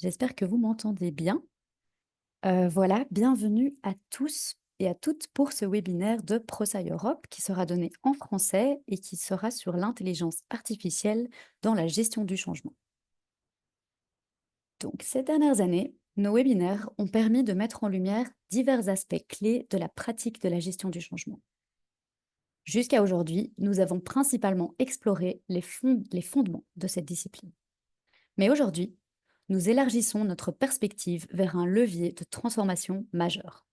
J'espère que vous m'entendez bien. Voilà, bienvenue à tous et à toutes pour ce webinaire de ProSci Europe qui sera donné en français et qui sera sur l'intelligence artificielle dans la gestion du changement. Donc, ces dernières années, nos webinaires ont permis de mettre en lumière divers aspects clés de la pratique de la gestion du changement. Jusqu'à aujourd'hui, nous avons principalement exploré les fondements de cette discipline. Mais aujourd'hui, nous élargissons notre perspective vers un levier de transformation majeur,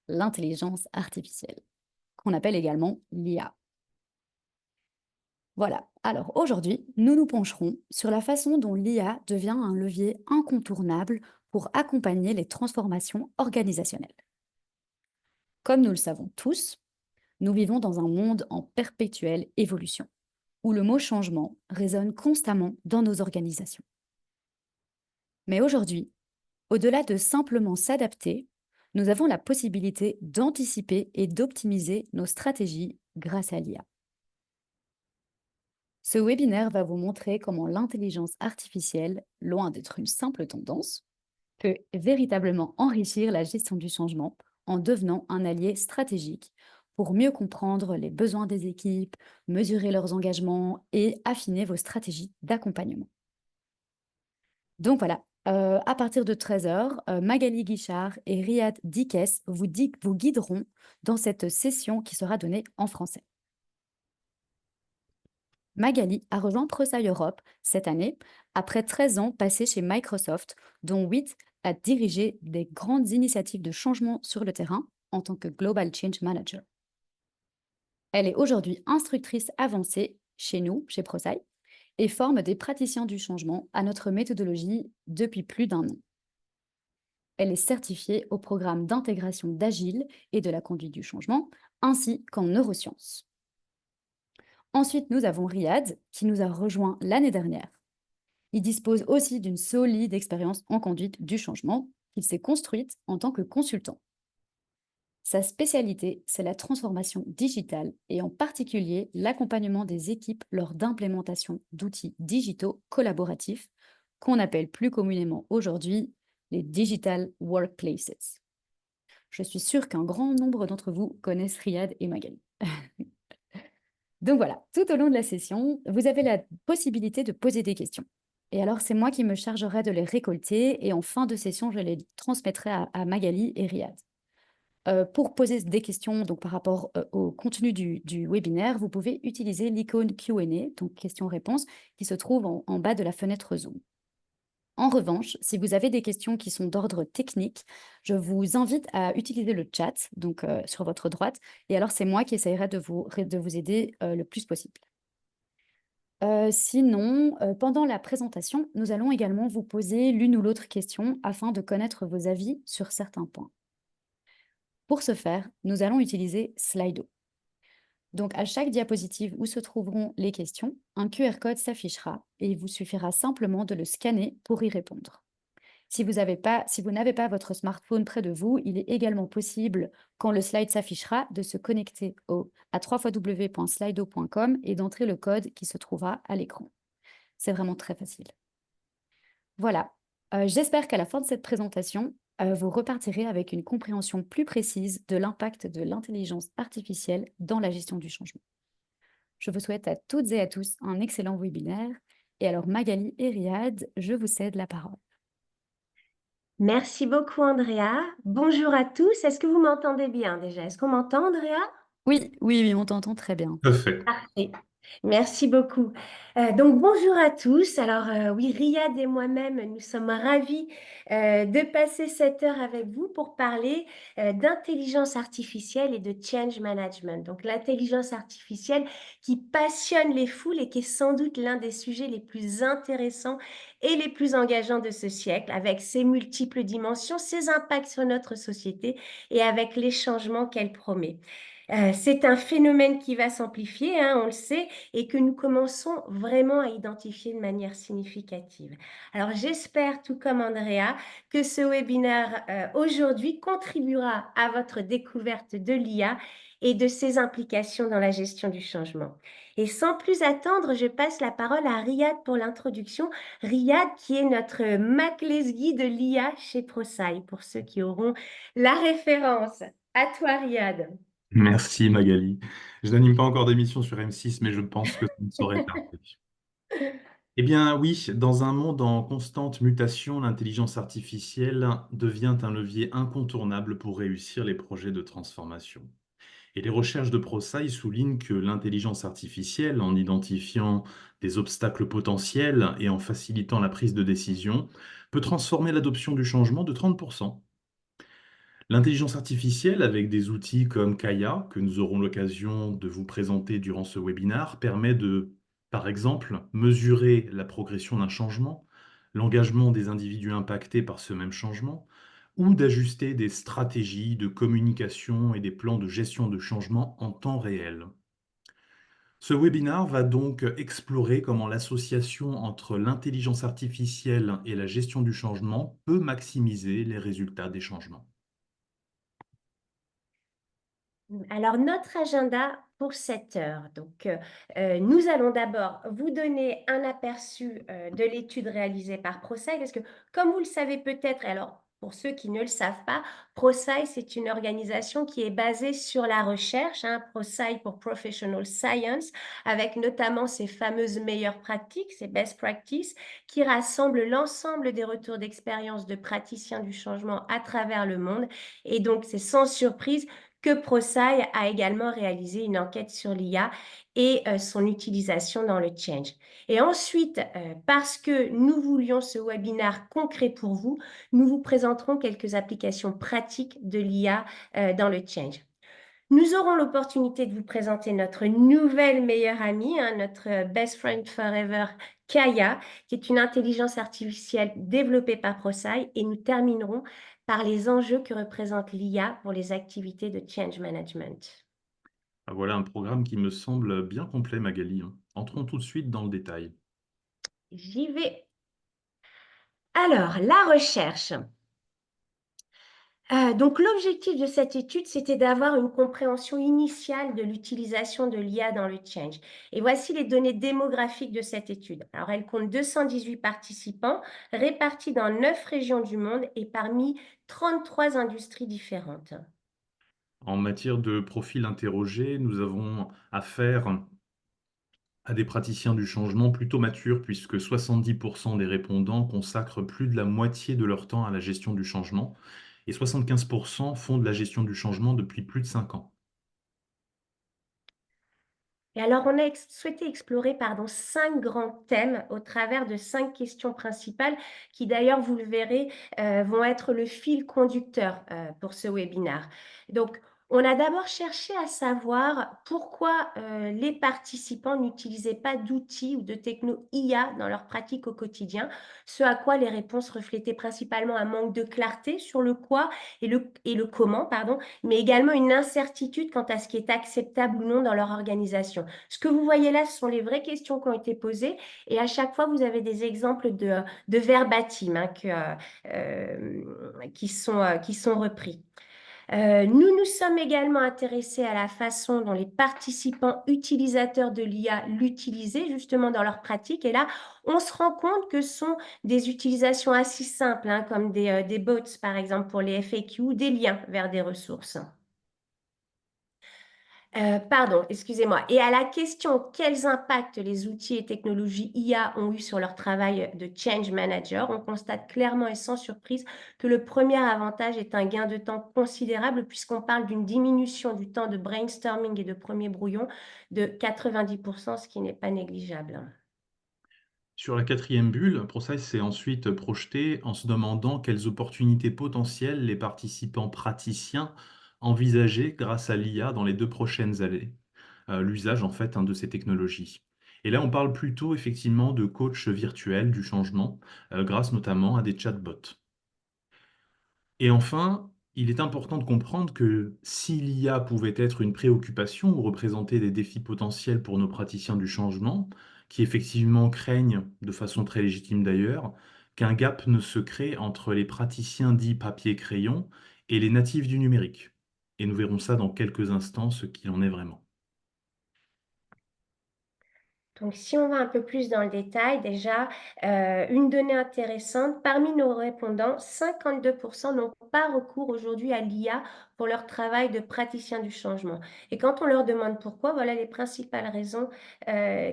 l'intelligence artificielle, qu'on appelle également l'IA. Voilà, alors aujourd'hui, nous nous pencherons sur la façon dont l'IA devient un levier incontournable pour accompagner les transformations organisationnelles. Comme nous le savons tous, nous vivons dans un monde en perpétuelle évolution, où le mot changement résonne constamment dans nos organisations. Mais aujourd'hui, au-delà de simplement s'adapter, nous avons la possibilité d'anticiper et d'optimiser nos stratégies grâce à l'IA. Ce webinaire va vous montrer comment l'intelligence artificielle, loin d'être une simple tendance, peut véritablement enrichir la gestion du changement en devenant un allié stratégique pour mieux comprendre les besoins des équipes, mesurer leurs engagements et affiner vos stratégies d'accompagnement. Donc voilà, à partir de 13h, Magali Guichard et Riyad Dikes vous guideront dans cette session qui sera donnée en français. Magali a rejoint ProSci Europe cette année après 13 ans passés chez Microsoft, dont 8 a dirigé des grandes initiatives de changement sur le terrain en tant que Global Change Manager. Elle est aujourd'hui instructrice avancée chez nous, chez ProSci, et forme des praticiens du changement à notre méthodologie depuis plus d'1 an. Elle est certifiée au programme d'intégration d'Agile et de la conduite du changement, ainsi qu'en neurosciences. Ensuite, nous avons Riyad, qui nous a rejoint l'année dernière. Il dispose aussi d'une solide expérience en conduite du changement qu'il s'est construite en tant que consultant. Sa spécialité, c'est la transformation digitale et en particulier l'accompagnement des équipes lors d'implémentation d'outils digitaux collaboratifs qu'on appelle plus communément aujourd'hui les Digital Workplaces. Je suis sûre qu'un grand nombre d'entre vous connaissent Riyad et Magali. Donc voilà, tout au long de la session, vous avez la possibilité de poser des questions. Et alors, c'est moi qui me chargerai de les récolter et en fin de session, je les transmettrai à Magali et Riyad. Pour poser des questions donc, par rapport au contenu du webinaire, vous pouvez utiliser l'icône Q&A, donc questions-réponses, qui se trouve en bas de la fenêtre Zoom. En revanche, si vous avez des questions qui sont d'ordre technique, je vous invite à utiliser le chat, donc sur votre droite, et alors c'est moi qui essayerai de vous aider le plus possible. Sinon, pendant la présentation, nous allons également vous poser l'une ou l'autre question afin de connaître vos avis sur certains points. Pour ce faire, nous allons utiliser Slido. Donc, à chaque diapositive où se trouveront les questions, un QR code s'affichera et il vous suffira simplement de le scanner pour y répondre. Si vous n'avez pas votre smartphone près de vous, il est également possible, quand le slide s'affichera, de se connecter à www.slido.com et d'entrer le code qui se trouvera à l'écran. C'est vraiment très facile. Voilà, j'espère qu'à la fin de cette présentation, vous repartirez avec une compréhension plus précise de l'impact de l'intelligence artificielle dans la gestion du changement. Je vous souhaite à toutes et à tous un excellent webinaire. Et alors Magali et Riyad, je vous cède la parole. Merci beaucoup, Andrea. Bonjour à tous. Est-ce que vous m'entendez bien déjà? Est-ce qu'on m'entend, Andrea? Oui, oui, oui, on t'entend très bien. Parfait. Parfait. Merci beaucoup. Donc bonjour à tous. Alors oui, Riyad et moi-même, nous sommes ravis de passer cette heure avec vous pour parler d'intelligence artificielle et de change management. Donc l'intelligence artificielle qui passionne les foules et qui est sans doute l'un des sujets les plus intéressants et les plus engageants de ce siècle, avec ses multiples dimensions, ses impacts sur notre société et avec les changements qu'elle promet. C'est un phénomène qui va s'amplifier, hein, on le sait, et que nous commençons vraiment à identifier de manière significative. Alors j'espère, tout comme Andrea, que ce webinaire aujourd'hui contribuera à votre découverte de l'IA et de ses implications dans la gestion du changement. Et sans plus attendre, je passe la parole à Riyad pour l'introduction. Riyad qui est notre Mac Lesguy de l'IA chez ProSci, pour ceux qui auront la référence. À toi, Riyad. Merci Magali. Je n'anime pas encore d'émission sur M6, mais je pense que ça ne saurait tarder. Eh bien oui, dans un monde en constante mutation, l'intelligence artificielle devient un levier incontournable pour réussir les projets de transformation. Et les recherches de ProSci soulignent que l'intelligence artificielle, en identifiant des obstacles potentiels et en facilitant la prise de décision, peut transformer l'adoption du changement de 30%. L'intelligence artificielle, avec des outils comme Kaya, que nous aurons l'occasion de vous présenter durant ce webinaire, permet de, par exemple, mesurer la progression d'un changement, l'engagement des individus impactés par ce même changement, ou d'ajuster des stratégies de communication et des plans de gestion de changement en temps réel. Ce webinaire va donc explorer comment l'association entre l'intelligence artificielle et la gestion du changement peut maximiser les résultats des changements. Alors, notre agenda pour cette heure. Donc, nous allons d'abord vous donner un aperçu de l'étude réalisée par ProSci, parce que, comme vous le savez peut-être, et alors pour ceux qui ne le savent pas, ProSci, c'est une organisation qui est basée sur la recherche, hein, ProSci pour Professional Science, avec notamment ces fameuses meilleures pratiques, ces best practices, qui rassemblent l'ensemble des retours d'expérience de praticiens du changement à travers le monde. Et donc, c'est sans surprise que ProSci a également réalisé une enquête sur l'IA et son utilisation dans le change. Et ensuite, parce que nous voulions ce webinaire concret pour vous, nous vous présenterons quelques applications pratiques de l'IA dans le change. Nous aurons l'opportunité de vous présenter notre nouvelle meilleure amie, hein, notre best friend forever, Kaya, qui est une intelligence artificielle développée par ProSci, et nous terminerons par les enjeux que représente l'IA pour les activités de change management. Ah, voilà un programme qui me semble bien complet, Magali, hein. Entrons tout de suite dans le détail. J'y vais. Alors, la recherche. Donc, l'objectif de cette étude, c'était d'avoir une compréhension initiale de l'utilisation de l'IA dans le change. Et voici les données démographiques de cette étude. Alors, elle compte 218 participants répartis dans 9 régions du monde et parmi 33 industries différentes. En matière de profil interrogé, nous avons affaire à des praticiens du changement plutôt matures, puisque 70% des répondants consacrent plus de la moitié de leur temps à la gestion du changement et 75% font de la gestion du changement depuis plus de 5 ans. Et alors, on a souhaité explorer 5 grands thèmes au travers de 5 questions principales qui, d'ailleurs, vous le verrez, vont être le fil conducteur pour ce webinaire. Donc, on a d'abord cherché à savoir pourquoi les participants n'utilisaient pas d'outils ou de techno IA dans leur pratique au quotidien, ce à quoi les réponses reflétaient principalement un manque de clarté sur le quoi et le comment, pardon, mais également une incertitude quant à ce qui est acceptable ou non dans leur organisation. Ce que vous voyez là, ce sont les vraies questions qui ont été posées et à chaque fois, vous avez des exemples de verbatim, hein, qui sont repris. Nous nous sommes également intéressés à la façon dont les participants utilisateurs de l'IA l'utilisaient justement dans leur pratique. Et là, on se rend compte que ce sont des utilisations assez simples, hein, comme des bots, par exemple, pour les FAQ, ou des liens vers des ressources. Pardon, excusez-moi. Et à la question quels impacts les outils et technologies IA ont eu sur leur travail de change manager, on constate clairement et sans surprise que le premier avantage est un gain de temps considérable puisqu'on parle d'une diminution du temps de brainstorming et de premier brouillon de 90%, ce qui n'est pas négligeable. Sur la quatrième bulle, ProSci s'est ensuite projeté en se demandant quelles opportunités potentielles les participants praticiens envisageaient grâce à l'IA dans les 2 prochaines années, l'usage en fait, hein, de ces technologies. Et là, on parle plutôt effectivement de coach virtuel du changement, grâce notamment à des chatbots. Et enfin, il est important de comprendre que si l'IA pouvait être une préoccupation ou représenter des défis potentiels pour nos praticiens du changement, qui effectivement craignent, de façon très légitime d'ailleurs, qu'un gap ne se crée entre les praticiens dits papier-crayon et les natifs du numérique. Et nous verrons ça dans quelques instants, ce qu'il en est vraiment. Donc, si on va un peu plus dans le détail, déjà, une donnée intéressante, parmi nos répondants, 52% n'ont pas recours aujourd'hui à l'IA pour leur travail de praticien du changement. Et quand on leur demande pourquoi, voilà les principales raisons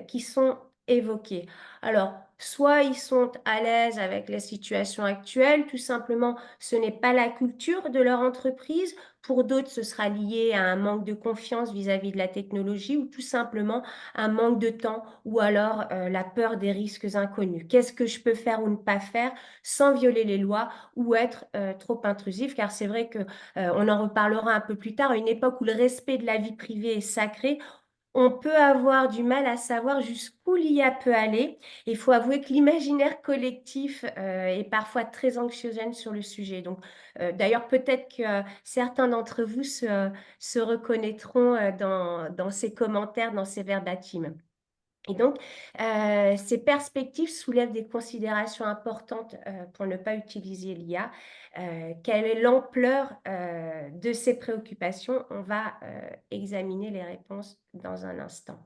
qui sont évoquées. Alors, soit ils sont à l'aise avec la situation actuelle, tout simplement, ce n'est pas la culture de leur entreprise. Pour d'autres, ce sera lié à un manque de confiance vis-à-vis de la technologie ou tout simplement un manque de temps ou alors la peur des risques inconnus. Qu'est-ce que je peux faire ou ne pas faire sans violer les lois ou être trop intrusif? Car c'est vrai que on en reparlera un peu plus tard, à une époque où le respect de la vie privée est sacré, on peut avoir du mal à savoir jusqu'où l'IA peut aller. Il faut avouer que l'imaginaire collectif est parfois très anxiogène sur le sujet. Donc, d'ailleurs, peut-être que certains d'entre vous se reconnaîtront dans ces commentaires, dans ces verbatims. Et donc, ces perspectives soulèvent des considérations importantes pour ne pas utiliser l'IA. Quelle est l'ampleur de ces préoccupations? On va examiner les réponses dans un instant.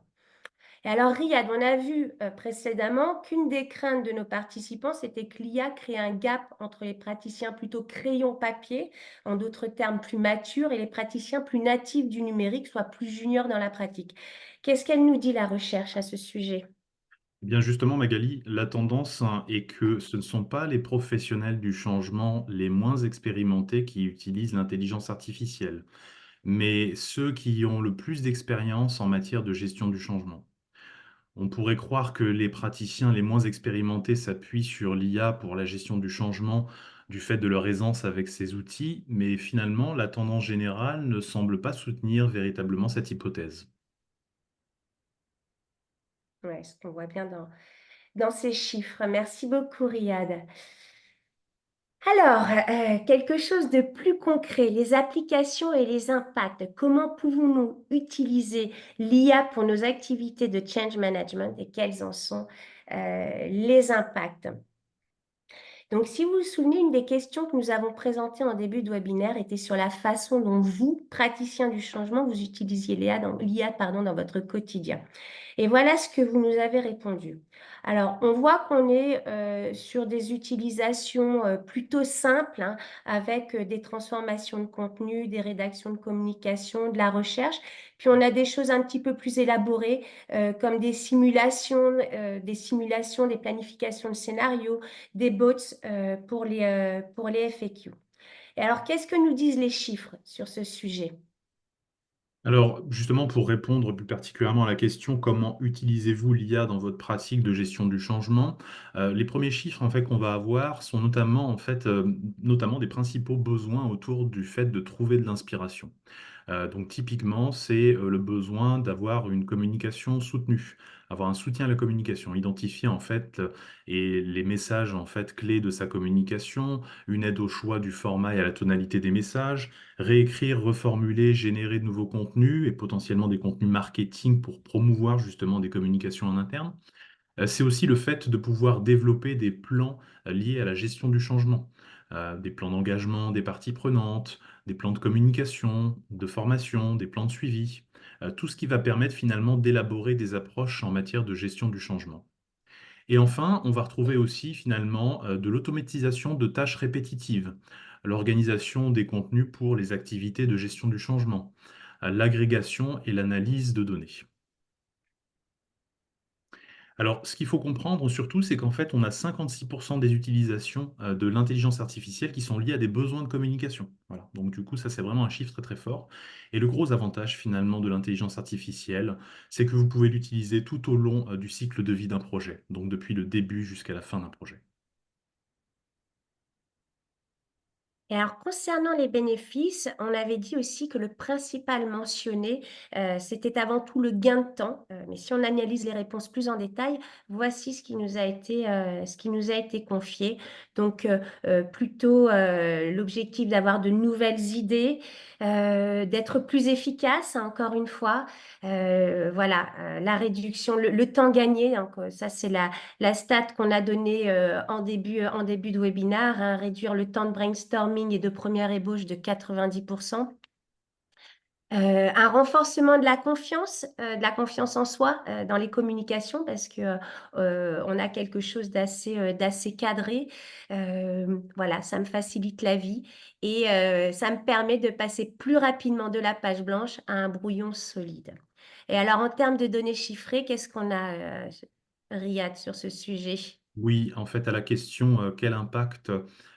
Et alors, Riyad, on a vu précédemment qu'une des craintes de nos participants, c'était que l'IA crée un gap entre les praticiens plutôt crayon-papier, en d'autres termes plus matures, et les praticiens plus natifs du numérique, soit plus juniors dans la pratique. Qu'est-ce qu'elle nous dit, la recherche, à ce sujet? Eh bien justement, Magali, la tendance est que ce ne sont pas les professionnels du changement les moins expérimentés qui utilisent l'intelligence artificielle, mais ceux qui ont le plus d'expérience en matière de gestion du changement. On pourrait croire que les praticiens les moins expérimentés s'appuient sur l'IA pour la gestion du changement du fait de leur aisance avec ces outils, mais finalement, la tendance générale ne semble pas soutenir véritablement cette hypothèse. Ouais, ce qu'on voit bien dans ces chiffres. Merci beaucoup, Riyad. Alors, quelque chose de plus concret, les applications et les impacts. Comment pouvons-nous utiliser l'IA pour nos activités de change management et quels en sont les impacts? Donc, si vous vous souvenez, une des questions que nous avons présentées en début de webinaire était sur la façon dont vous, praticiens du changement, vous utilisiez l'IA, dans votre quotidien. Et voilà ce que vous nous avez répondu. Alors, on voit qu'on est sur des utilisations plutôt simples, hein, avec des transformations de contenu, des rédactions de communication, de la recherche. Puis, on a des choses un petit peu plus élaborées, comme des simulations, des planifications de scénarios, des bots pour les FAQ. Et alors, qu'est-ce que nous disent les chiffres sur ce sujet? Alors, justement, pour répondre plus particulièrement à la question, comment utilisez-vous l'IA dans votre pratique de gestion du changement? Les premiers chiffres en fait qu'on va avoir sont notamment notamment des principaux besoins autour du fait de trouver de l'inspiration. Donc typiquement, c'est le besoin d'avoir une communication soutenue, avoir un soutien à la communication, identifier en fait et les messages en fait clés de sa communication, une aide au choix du format et à la tonalité des messages, réécrire, reformuler, générer de nouveaux contenus et potentiellement des contenus marketing pour promouvoir justement des communications en interne. C'est aussi le fait de pouvoir développer des plans liés à la gestion du changement, des plans d'engagement des parties prenantes, des plans de communication, de formation, des plans de suivi, tout ce qui va permettre finalement d'élaborer des approches en matière de gestion du changement. Et enfin, on va retrouver aussi finalement de l'automatisation de tâches répétitives, l'organisation des contenus pour les activités de gestion du changement, l'agrégation et l'analyse de données. Alors, ce qu'il faut comprendre surtout, c'est qu'en fait, on a 56% des utilisations de l'intelligence artificielle qui sont liées à des besoins de communication. Voilà. Donc, du coup, ça, c'est vraiment un chiffre très, très fort. Et le gros avantage, finalement, de l'intelligence artificielle, c'est que vous pouvez l'utiliser tout au long du cycle de vie d'un projet. Donc, depuis le début jusqu'à la fin d'un projet. Et alors, concernant les bénéfices, on avait dit aussi que le principal mentionné, c'était avant tout le gain de temps. Mais si on analyse les réponses plus en détail, voici ce qui nous a été confié. Donc, plutôt l'objectif d'avoir de nouvelles idées, d'être plus efficace, hein, encore une fois. Voilà, la réduction, le temps gagné. Donc, ça, c'est la stat qu'on a donnée en début de webinaire, hein, réduire le temps de brainstorming et de première ébauche de 90%. Un renforcement de la confiance en soi dans les communications parce que on a quelque chose d'assez cadré. Voilà, ça me facilite la vie et ça me permet de passer plus rapidement de la page blanche à un brouillon solide. Et alors, en termes de données chiffrées, qu'est-ce qu'on a, Riyad, sur ce sujet? Oui, en fait, à la question quel impact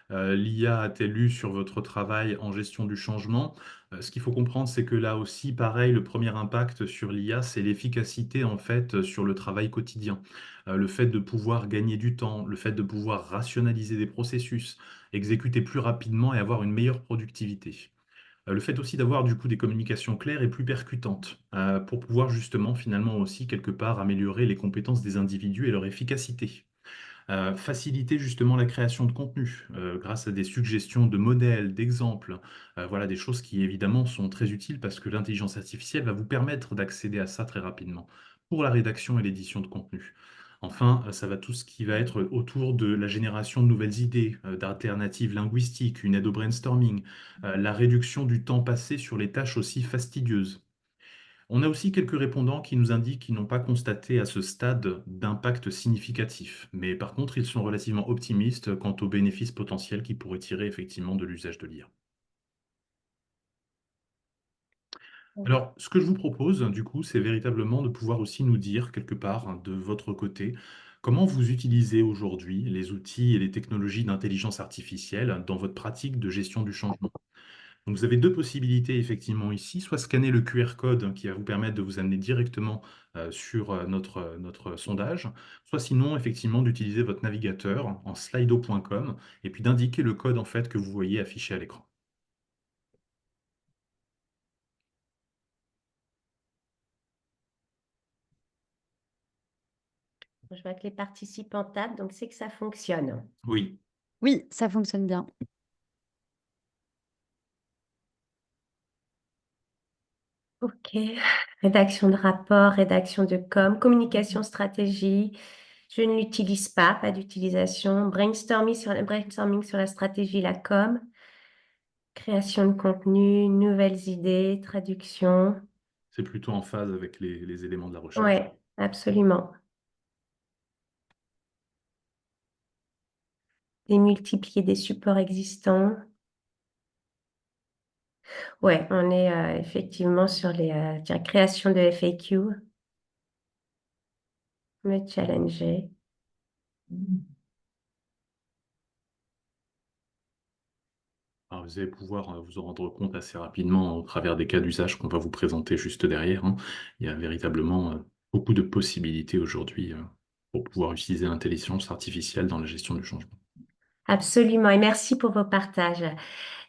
l'IA a-t-elle eu sur votre travail en gestion du changement, ce qu'il faut comprendre, c'est que là aussi, pareil, le premier impact sur l'IA, c'est l'efficacité en fait sur le travail quotidien. Le fait de pouvoir gagner du temps, le fait de pouvoir rationaliser des processus, exécuter plus rapidement et avoir une meilleure productivité. Le fait aussi d'avoir du coup des communications claires et plus percutantes pour pouvoir justement finalement aussi quelque part améliorer les compétences des individus et leur efficacité. Faciliter justement la création de contenu grâce à des suggestions de modèles, d'exemples, voilà des choses qui évidemment sont très utiles parce que l'intelligence artificielle va vous permettre d'accéder à ça très rapidement pour la rédaction et l'édition de contenu. Enfin, ça va tout ce qui va être autour de la génération de nouvelles idées, d'alternatives linguistiques, une aide au brainstorming, la réduction du temps passé sur les tâches aussi fastidieuses. On a aussi quelques répondants qui nous indiquent qu'ils n'ont pas constaté à ce stade d'impact significatif, mais par contre, ils sont relativement optimistes quant aux bénéfices potentiels qu'ils pourraient tirer effectivement de l'usage de l'IA. Alors, ce que je vous propose, du coup, c'est véritablement de pouvoir aussi nous dire quelque part de votre côté comment vous utilisez aujourd'hui les outils et les technologies d'intelligence artificielle dans votre pratique de gestion du changement. Donc, vous avez deux possibilités effectivement ici, soit scanner le QR code qui va vous permettre de vous amener directement sur notre sondage, soit sinon effectivement d'utiliser votre navigateur en slido.com et puis d'indiquer le code en fait que vous voyez affiché à l'écran. Je vois que les participants tapent, donc c'est que ça fonctionne. Oui, Oui, ça fonctionne bien. Ok. Rédaction de rapport, rédaction de com, communication stratégie. Je ne l'utilise pas d'utilisation. Brainstorming sur la stratégie, la com. Création de contenu, nouvelles idées, traduction. c'est plutôt en phase avec les éléments de la recherche. Ouais, absolument. Démultiplier des supports existants. Ouais, on est effectivement sur tiens, création de FAQ. Me challenger. Alors, vous allez pouvoir vous en rendre compte assez rapidement au travers des cas d'usage qu'on va vous présenter juste derrière, hein. Il y a véritablement beaucoup de possibilités aujourd'hui pour pouvoir utiliser l'intelligence artificielle dans la gestion du changement. Absolument. Et merci pour vos partages.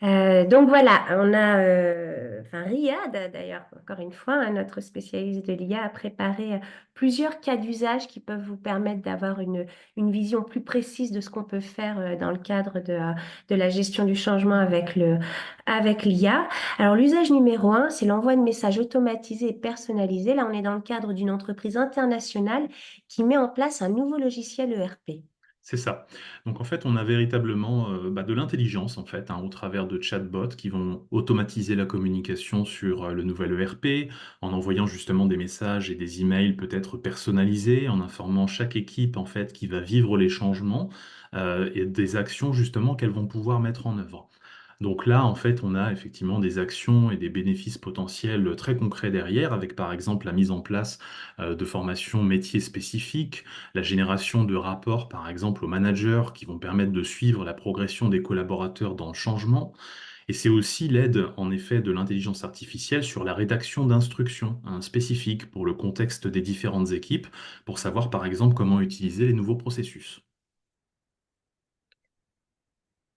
Donc voilà, on a, enfin Riyad d'ailleurs, encore une fois, hein, notre spécialiste de l'IA a préparé plusieurs cas d'usage qui peuvent vous permettre d'avoir une vision plus précise de ce qu'on peut faire dans le cadre de la gestion du changement avec l'IA. Alors l'usage numéro un, c'est l'envoi de messages automatisés et personnalisés. Là, on est dans le cadre d'une entreprise internationale qui met en place un nouveau logiciel ERP. C'est ça. Donc en fait, on a véritablement de l'intelligence en fait, hein, au travers de chatbots qui vont automatiser la communication sur le nouvel ERP, en envoyant justement des messages et des emails peut-être personnalisés, en informant chaque équipe en fait qui va vivre les changements et des actions justement qu'elles vont pouvoir mettre en œuvre. Donc là, en fait, on a effectivement des actions et des bénéfices potentiels très concrets derrière, avec par exemple la mise en place de formations métiers spécifiques, la génération de rapports, par exemple, aux managers qui vont permettre de suivre la progression des collaborateurs dans le changement. Et c'est aussi l'aide, en effet, de l'intelligence artificielle sur la rédaction d'instructions hein, spécifiques pour le contexte des différentes équipes, pour savoir, par exemple, comment utiliser les nouveaux processus.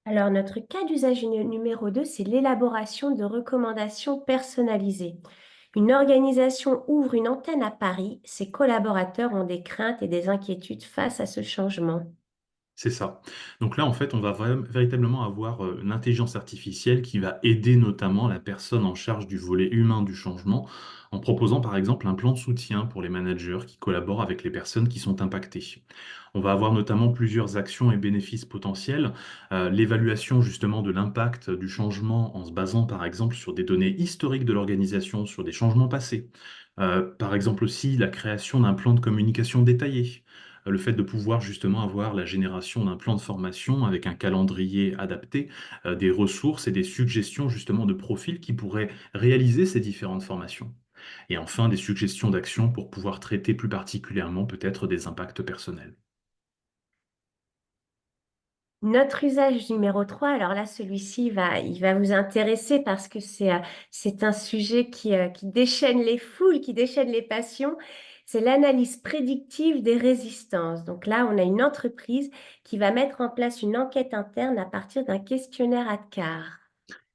Alors, notre cas d'usage numéro 2, c'est l'élaboration de recommandations personnalisées. Une organisation ouvre une antenne à Paris. Ses collaborateurs ont des craintes et des inquiétudes face à ce changement. C'est ça. Donc là, en fait, on va véritablement avoir une intelligence artificielle qui va aider notamment la personne en charge du volet humain du changement en proposant par exemple un plan de soutien pour les managers qui collaborent avec les personnes qui sont impactées. On va avoir notamment plusieurs actions et bénéfices potentiels, l'évaluation justement de l'impact du changement en se basant par exemple sur des données historiques de l'organisation, sur des changements passés. Par exemple aussi la création d'un plan de communication détaillé, le fait de pouvoir justement avoir la génération d'un plan de formation avec un calendrier adapté, des ressources et des suggestions justement de profils qui pourraient réaliser ces différentes formations. Et enfin, des suggestions d'actions pour pouvoir traiter plus particulièrement peut-être des impacts personnels. Notre usage numéro 3, alors là, celui-ci, il va vous intéresser parce que c'est un sujet qui déchaîne les foules, qui déchaîne les passions. C'est l'analyse prédictive des résistances. Donc là, on a une entreprise qui va mettre en place une enquête interne à partir d'un questionnaire ADCAR.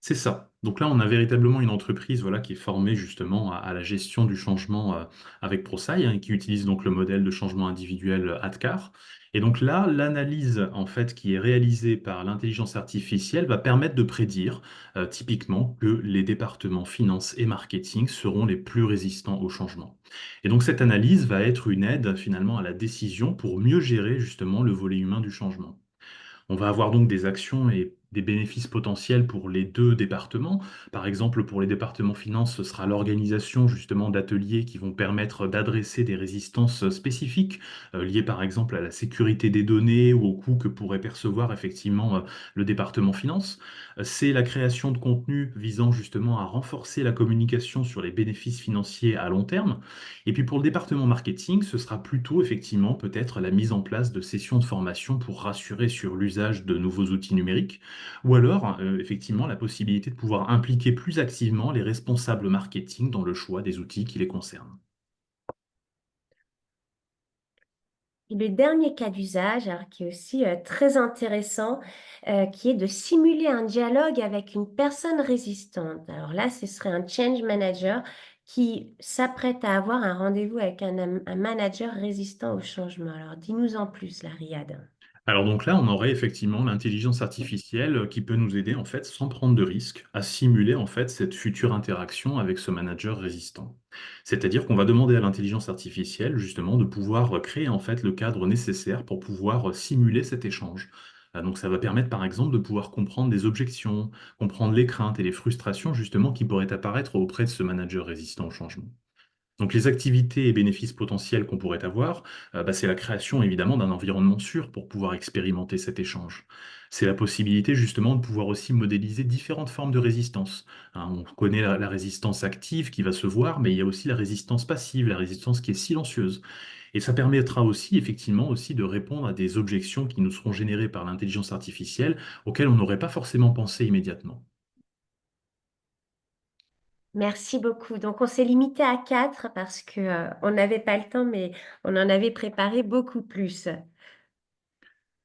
C'est ça. Donc là, on a véritablement une entreprise voilà, qui est formée justement à la gestion du changement avec ProSci, hein, et qui utilise donc le modèle de changement individuel ADCAR. Et donc là, l'analyse en fait qui est réalisée par l'intelligence artificielle va permettre de prédire typiquement que les départements finance et marketing seront les plus résistants au changement. Et donc cette analyse va être une aide finalement à la décision pour mieux gérer justement le volet humain du changement. On va avoir donc des actions et des bénéfices potentiels pour les deux départements. Par exemple, pour les départements finances, ce sera l'organisation justement d'ateliers qui vont permettre d'adresser des résistances spécifiques liées par exemple à la sécurité des données ou au coût que pourrait percevoir effectivement le département finance. C'est la création de contenus visant justement à renforcer la communication sur les bénéfices financiers à long terme. Et puis pour le département marketing, ce sera plutôt effectivement peut-être la mise en place de sessions de formation pour rassurer sur l'usage de nouveaux outils numériques, ou alors effectivement la possibilité de pouvoir impliquer plus activement les responsables marketing dans le choix des outils qui les concernent. Et le dernier cas d'usage, alors, qui est aussi très intéressant, qui est de simuler un dialogue avec une personne résistante. Alors là, ce serait un change manager qui s'apprête à avoir un rendez-vous avec un manager résistant au changement. Alors, dis-nous en plus, la Riyad. Alors donc là, on aurait effectivement l'intelligence artificielle qui peut nous aider en fait, sans prendre de risque, à simuler en fait cette future interaction avec ce manager résistant. C'est-à-dire qu'on va demander à l'intelligence artificielle justement de pouvoir créer en fait le cadre nécessaire pour pouvoir simuler cet échange. Donc ça va permettre par exemple de pouvoir comprendre des objections, comprendre les craintes et les frustrations justement qui pourraient apparaître auprès de ce manager résistant au changement. Donc les activités et bénéfices potentiels qu'on pourrait avoir, c'est la création évidemment d'un environnement sûr pour pouvoir expérimenter cet échange. C'est la possibilité justement de pouvoir aussi modéliser différentes formes de résistance, hein. On connaît la résistance active qui va se voir, mais il y a aussi la résistance passive, la résistance qui est silencieuse. Et ça permettra aussi effectivement aussi de répondre à des objections qui nous seront générées par l'intelligence artificielle, auxquelles on n'aurait pas forcément pensé immédiatement. Merci beaucoup. Donc, on s'est limité à 4 parce que, on n'avait pas le temps, mais on en avait préparé beaucoup plus.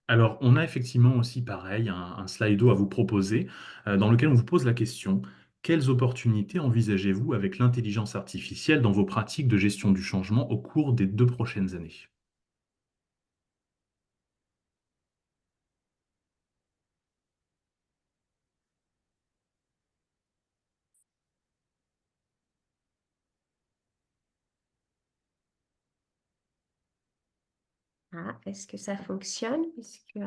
Alors, on a effectivement aussi, pareil, un slido à vous proposer, dans lequel on vous pose la question: quelles opportunités envisagez-vous avec l'intelligence artificielle dans vos pratiques de gestion du changement au cours des 2 prochaines années? Ah, est-ce que ça fonctionne? Puisque,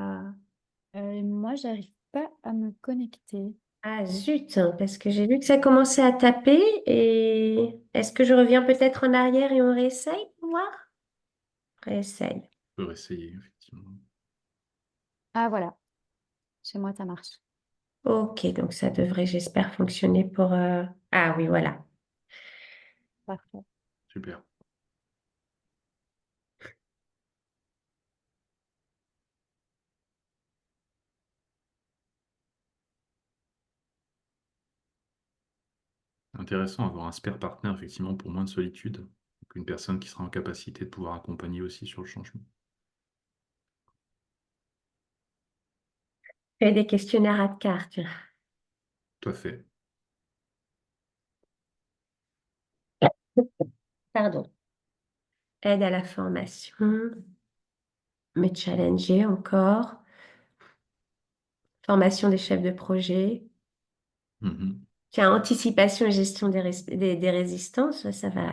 Moi, j'arrive pas à me connecter. ah zut, parce que j'ai vu que ça commençait à taper et est-ce que je reviens peut-être en arrière et on réessaye pour voir? Réessaye. On peut essayer, effectivement. Ah voilà, chez moi, ça marche. Ok, donc ça devrait, j'espère, fonctionner pour... Ah oui, voilà. Parfait. Super. Intéressant d'avoir un spare partner, effectivement, pour moins de solitude. Donc une personne qui sera en capacité de pouvoir accompagner aussi sur le changement. Fais des questionnaires à cartes. Tout à fait. Pardon. Aide à la formation. Me challenger encore. formation des chefs de projet. Mhm. Tiens, anticipation et gestion des résistances, ça va,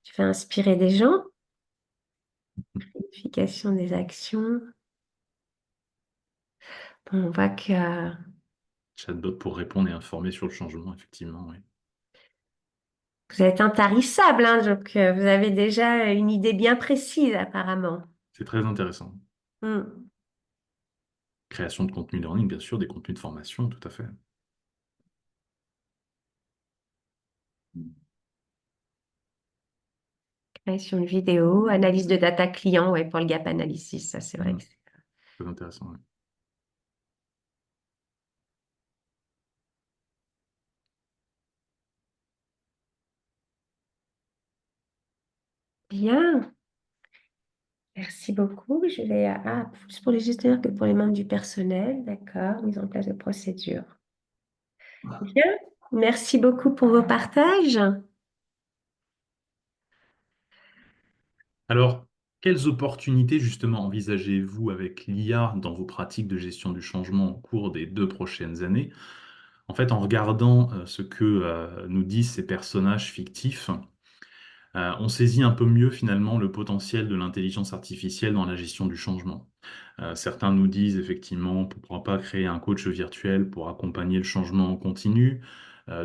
tu vas inspirer des gens. Planification des actions. Bon, on voit que Chatbot pour répondre et informer sur le changement, effectivement, oui. vous êtes intarissable, hein, donc vous avez déjà une idée bien précise apparemment. C'est très intéressant. Hmm. Création de contenu learning, bien sûr, des contenus de formation, tout à fait. Création de vidéo, analyse de data client, ouais, pour le gap analysis, ça c'est vrai que Mhm. c'est Très intéressant, oui. bien. Merci beaucoup. Je vais plus pour les gestionnaires que pour les membres du personnel. D'accord. Mise en place de procédures. Bien. Merci beaucoup pour vos partages. Alors, quelles opportunités justement envisagez-vous avec l'IA dans vos pratiques de gestion du changement au cours des 2 prochaines années? En fait, en regardant ce que nous disent ces personnages fictifs, on saisit un peu mieux finalement le potentiel de l'intelligence artificielle dans la gestion du changement. Certains nous disent effectivement, pourquoi pas créer un coach virtuel pour accompagner le changement en continu.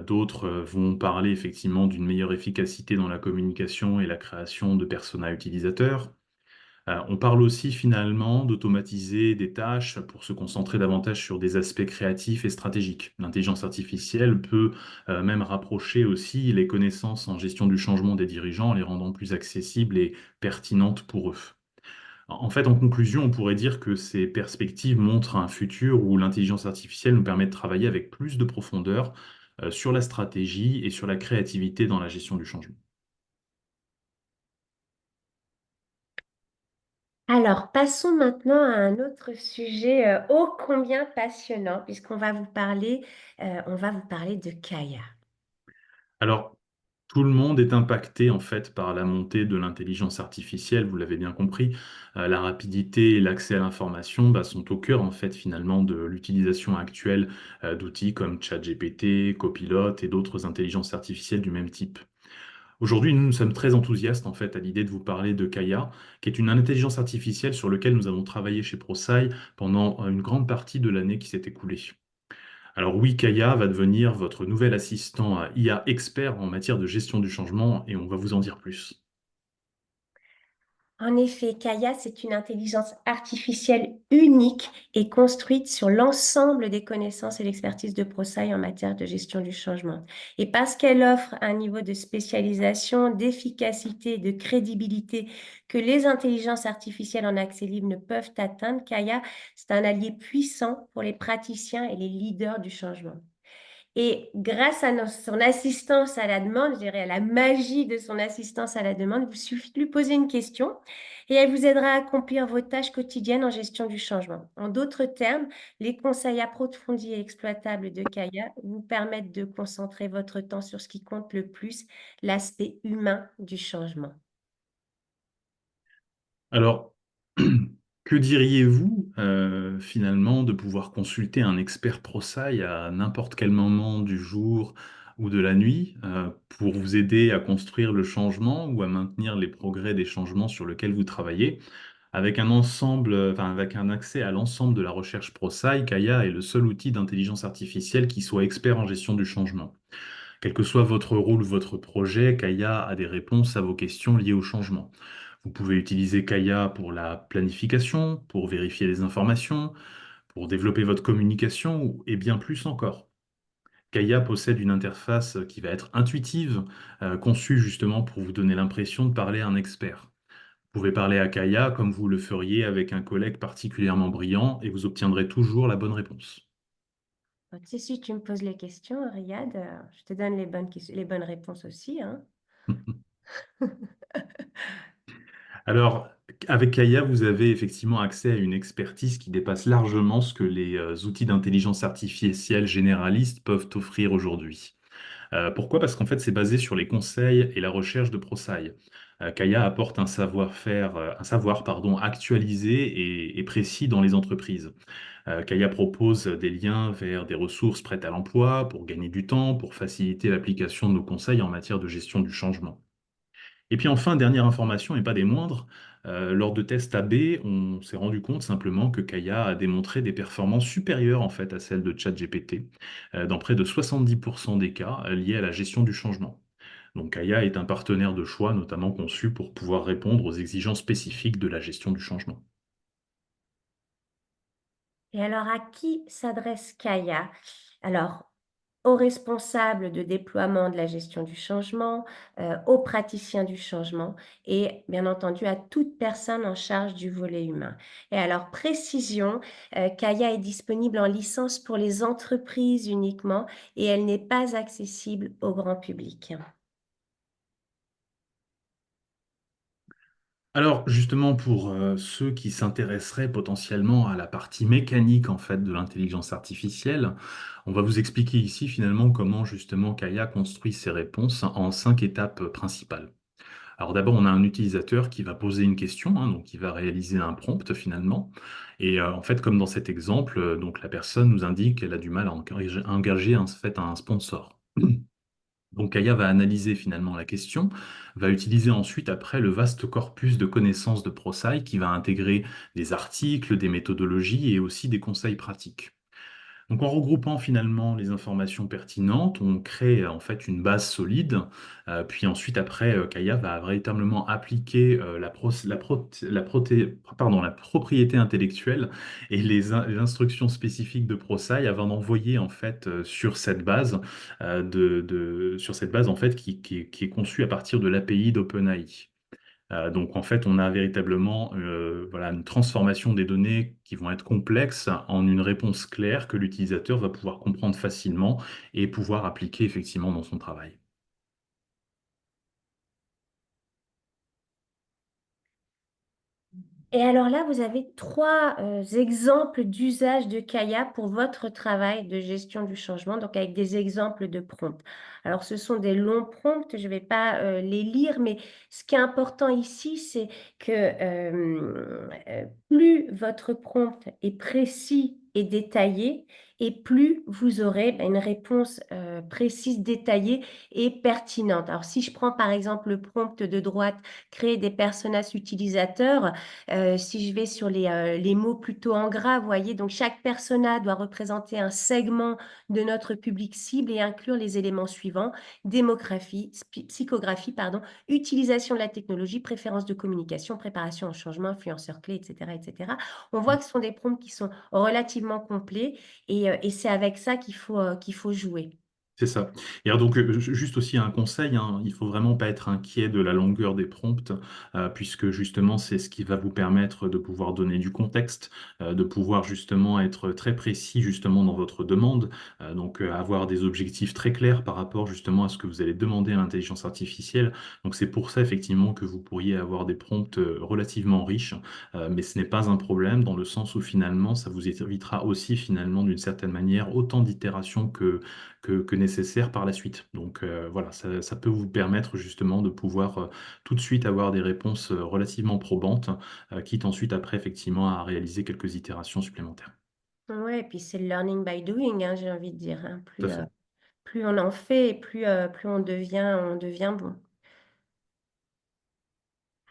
D'autres vont parler effectivement d'une meilleure efficacité dans la communication et la création de personas utilisateurs. On parle aussi finalement d'automatiser des tâches pour se concentrer davantage sur des aspects créatifs et stratégiques. L'intelligence artificielle peut même rapprocher aussi les connaissances en gestion du changement des dirigeants, en les rendant plus accessibles et pertinentes pour eux. En fait, en conclusion, on pourrait dire que ces perspectives montrent un futur où l'intelligence artificielle nous permet de travailler avec plus de profondeur sur la stratégie et sur la créativité dans la gestion du changement. Alors, passons maintenant à un autre sujet ô combien passionnant, puisqu'on va vous parler, on va vous parler de Kaya. Alors, tout le monde est impacté en fait par la montée de l'intelligence artificielle, vous l'avez bien compris. La rapidité et l'accès à l'information sont au cœur en fait finalement de l'utilisation actuelle d'outils comme ChatGPT, Copilot et d'autres intelligences artificielles du même type. Aujourd'hui, nous sommes très enthousiastes en fait à l'idée de vous parler de Kaya, qui est une intelligence artificielle sur laquelle nous avons travaillé chez ProSci pendant une grande partie de l'année qui s'est écoulée. Alors oui, Kaya va devenir votre nouvel assistant IA expert en matière de gestion du changement et on va vous en dire plus. En effet, Kaya, c'est une intelligence artificielle unique et construite sur l'ensemble des connaissances et l'expertise de ProSci en matière de gestion du changement. Et parce qu'elle offre un niveau de spécialisation, d'efficacité et de crédibilité que les intelligences artificielles en accès libre ne peuvent atteindre, Kaya, c'est un allié puissant pour les praticiens et les leaders du changement. Et grâce à son assistance à la demande, je dirais à la magie de son assistance à la demande, il vous suffit de lui poser une question et elle vous aidera à accomplir vos tâches quotidiennes en gestion du changement. En d'autres termes, les conseils approfondis et exploitables de Kaya vous permettent de concentrer votre temps sur ce qui compte le plus, l'aspect humain du changement. Alors, que diriez-vous finalement de pouvoir consulter un expert ProSci à n'importe quel moment du jour ou de la nuit pour vous aider à construire le changement ou à maintenir les progrès des changements sur lesquels vous travaillez? Avec un ensemble, avec un accès à l'ensemble de la recherche ProSci, Kaya est le seul outil d'intelligence artificielle qui soit expert en gestion du changement. Quel que soit votre rôle ou votre projet, Kaya a des réponses à vos questions liées au changement. Vous pouvez utiliser Kaya pour la planification, pour vérifier les informations, pour développer votre communication et bien plus encore. Kaya possède une interface qui va être intuitive, conçue justement pour vous donner l'impression de parler à un expert. Vous pouvez parler à Kaya comme vous le feriez avec un collègue particulièrement brillant et vous obtiendrez toujours la bonne réponse. Tu sais, si tu me poses les questions, Riyad, je te donne les bonnes réponses aussi, hein. Alors, avec Kaya, vous avez effectivement accès à une expertise qui dépasse largement ce que les outils d'intelligence artificielle généralistes peuvent offrir aujourd'hui. Pourquoi? Parce qu'en fait, c'est basé sur les conseils et la recherche de ProSci. Kaya apporte un savoir-faire, un savoir, pardon, actualisé et précis dans les entreprises. Kaya propose des liens vers des ressources prêtes à l'emploi pour gagner du temps, pour faciliter l'application de nos conseils en matière de gestion du changement. Et puis enfin, dernière information et pas des moindres, lors de tests AB, on s'est rendu compte simplement que Kaya a démontré des performances supérieures en fait à celles de ChatGPT, dans près de 70% des cas liés à la gestion du changement. Donc Kaya est un partenaire de choix notamment conçu pour pouvoir répondre aux exigences spécifiques de la gestion du changement. Et alors, à qui s'adresse Kaya? Alors, aux responsables de déploiement de la gestion du changement, aux praticiens du changement et bien entendu à toute personne en charge du volet humain. Et alors, précision, Kaya est disponible en licence pour les entreprises uniquement et elle n'est pas accessible au grand public. Alors justement pour ceux qui s'intéresseraient potentiellement à la partie mécanique en fait de l'intelligence artificielle, on va vous expliquer ici finalement comment justement Kaya construit ses réponses en 5 étapes principales. Alors d'abord on a un utilisateur qui va poser une question, hein, donc qui va réaliser un prompt finalement. Et en fait comme dans cet exemple, donc la personne nous indique qu'elle a du mal à engager en fait un sponsor. Donc Kaya va analyser finalement la question, va utiliser ensuite après le vaste corpus de connaissances de ProSci qui va intégrer des articles, des méthodologies et aussi des conseils pratiques. Donc en regroupant finalement les informations pertinentes, on crée en fait une base solide. Puis ensuite après, Kaya va véritablement appliquer la propriété intellectuelle et les instructions spécifiques de ProSci avant d'envoyer en fait sur cette base sur cette base en fait qui est conçue à partir de l'API d'OpenAI. Donc en fait, on a véritablement voilà, une transformation des données qui vont être complexes en une réponse claire que l'utilisateur va pouvoir comprendre facilement et pouvoir appliquer effectivement dans son travail. Et alors là, vous avez trois exemples d'usage de Kaya pour votre travail de gestion du changement, donc avec des exemples de prompts. Alors, ce sont des longs prompts, je ne vais pas les lire, mais ce qui est important ici, c'est que plus votre prompt est précis et détaillé, et plus vous aurez une réponse précise, détaillée et pertinente. Alors, si je prends par exemple le prompt de droite, créer des personas utilisateurs, si je vais sur les mots plutôt en gras, vous voyez, donc chaque persona doit représenter un segment de notre public cible et inclure les éléments suivants: démographie, psychographie, pardon, utilisation de la technologie, préférence de communication, préparation au changement, influenceurs clés, etc., etc. On voit que ce sont des prompts qui sont relativement complets et c'est avec ça qu'il faut jouer. C'est ça. Et alors donc, juste aussi un conseil, hein, il faut vraiment pas être inquiet de la longueur des prompts, puisque justement, c'est ce qui va vous permettre de pouvoir donner du contexte, de pouvoir justement être très précis justement dans votre demande, donc avoir des objectifs très clairs par rapport justement à ce que vous allez demander à l'intelligence artificielle. Donc c'est pour ça effectivement que vous pourriez avoir des prompts relativement riches, mais ce n'est pas un problème dans le sens où finalement, ça vous évitera aussi finalement d'une certaine manière autant d'itérations que nécessaire par la suite. Donc voilà, ça peut vous permettre justement de pouvoir tout de suite avoir des réponses relativement probantes, quitte ensuite après effectivement à réaliser quelques itérations supplémentaires. Ouais, et puis c'est le learning by doing, hein, j'ai envie de dire, hein. Tout à fait. Plus on en fait, et plus on devient bon.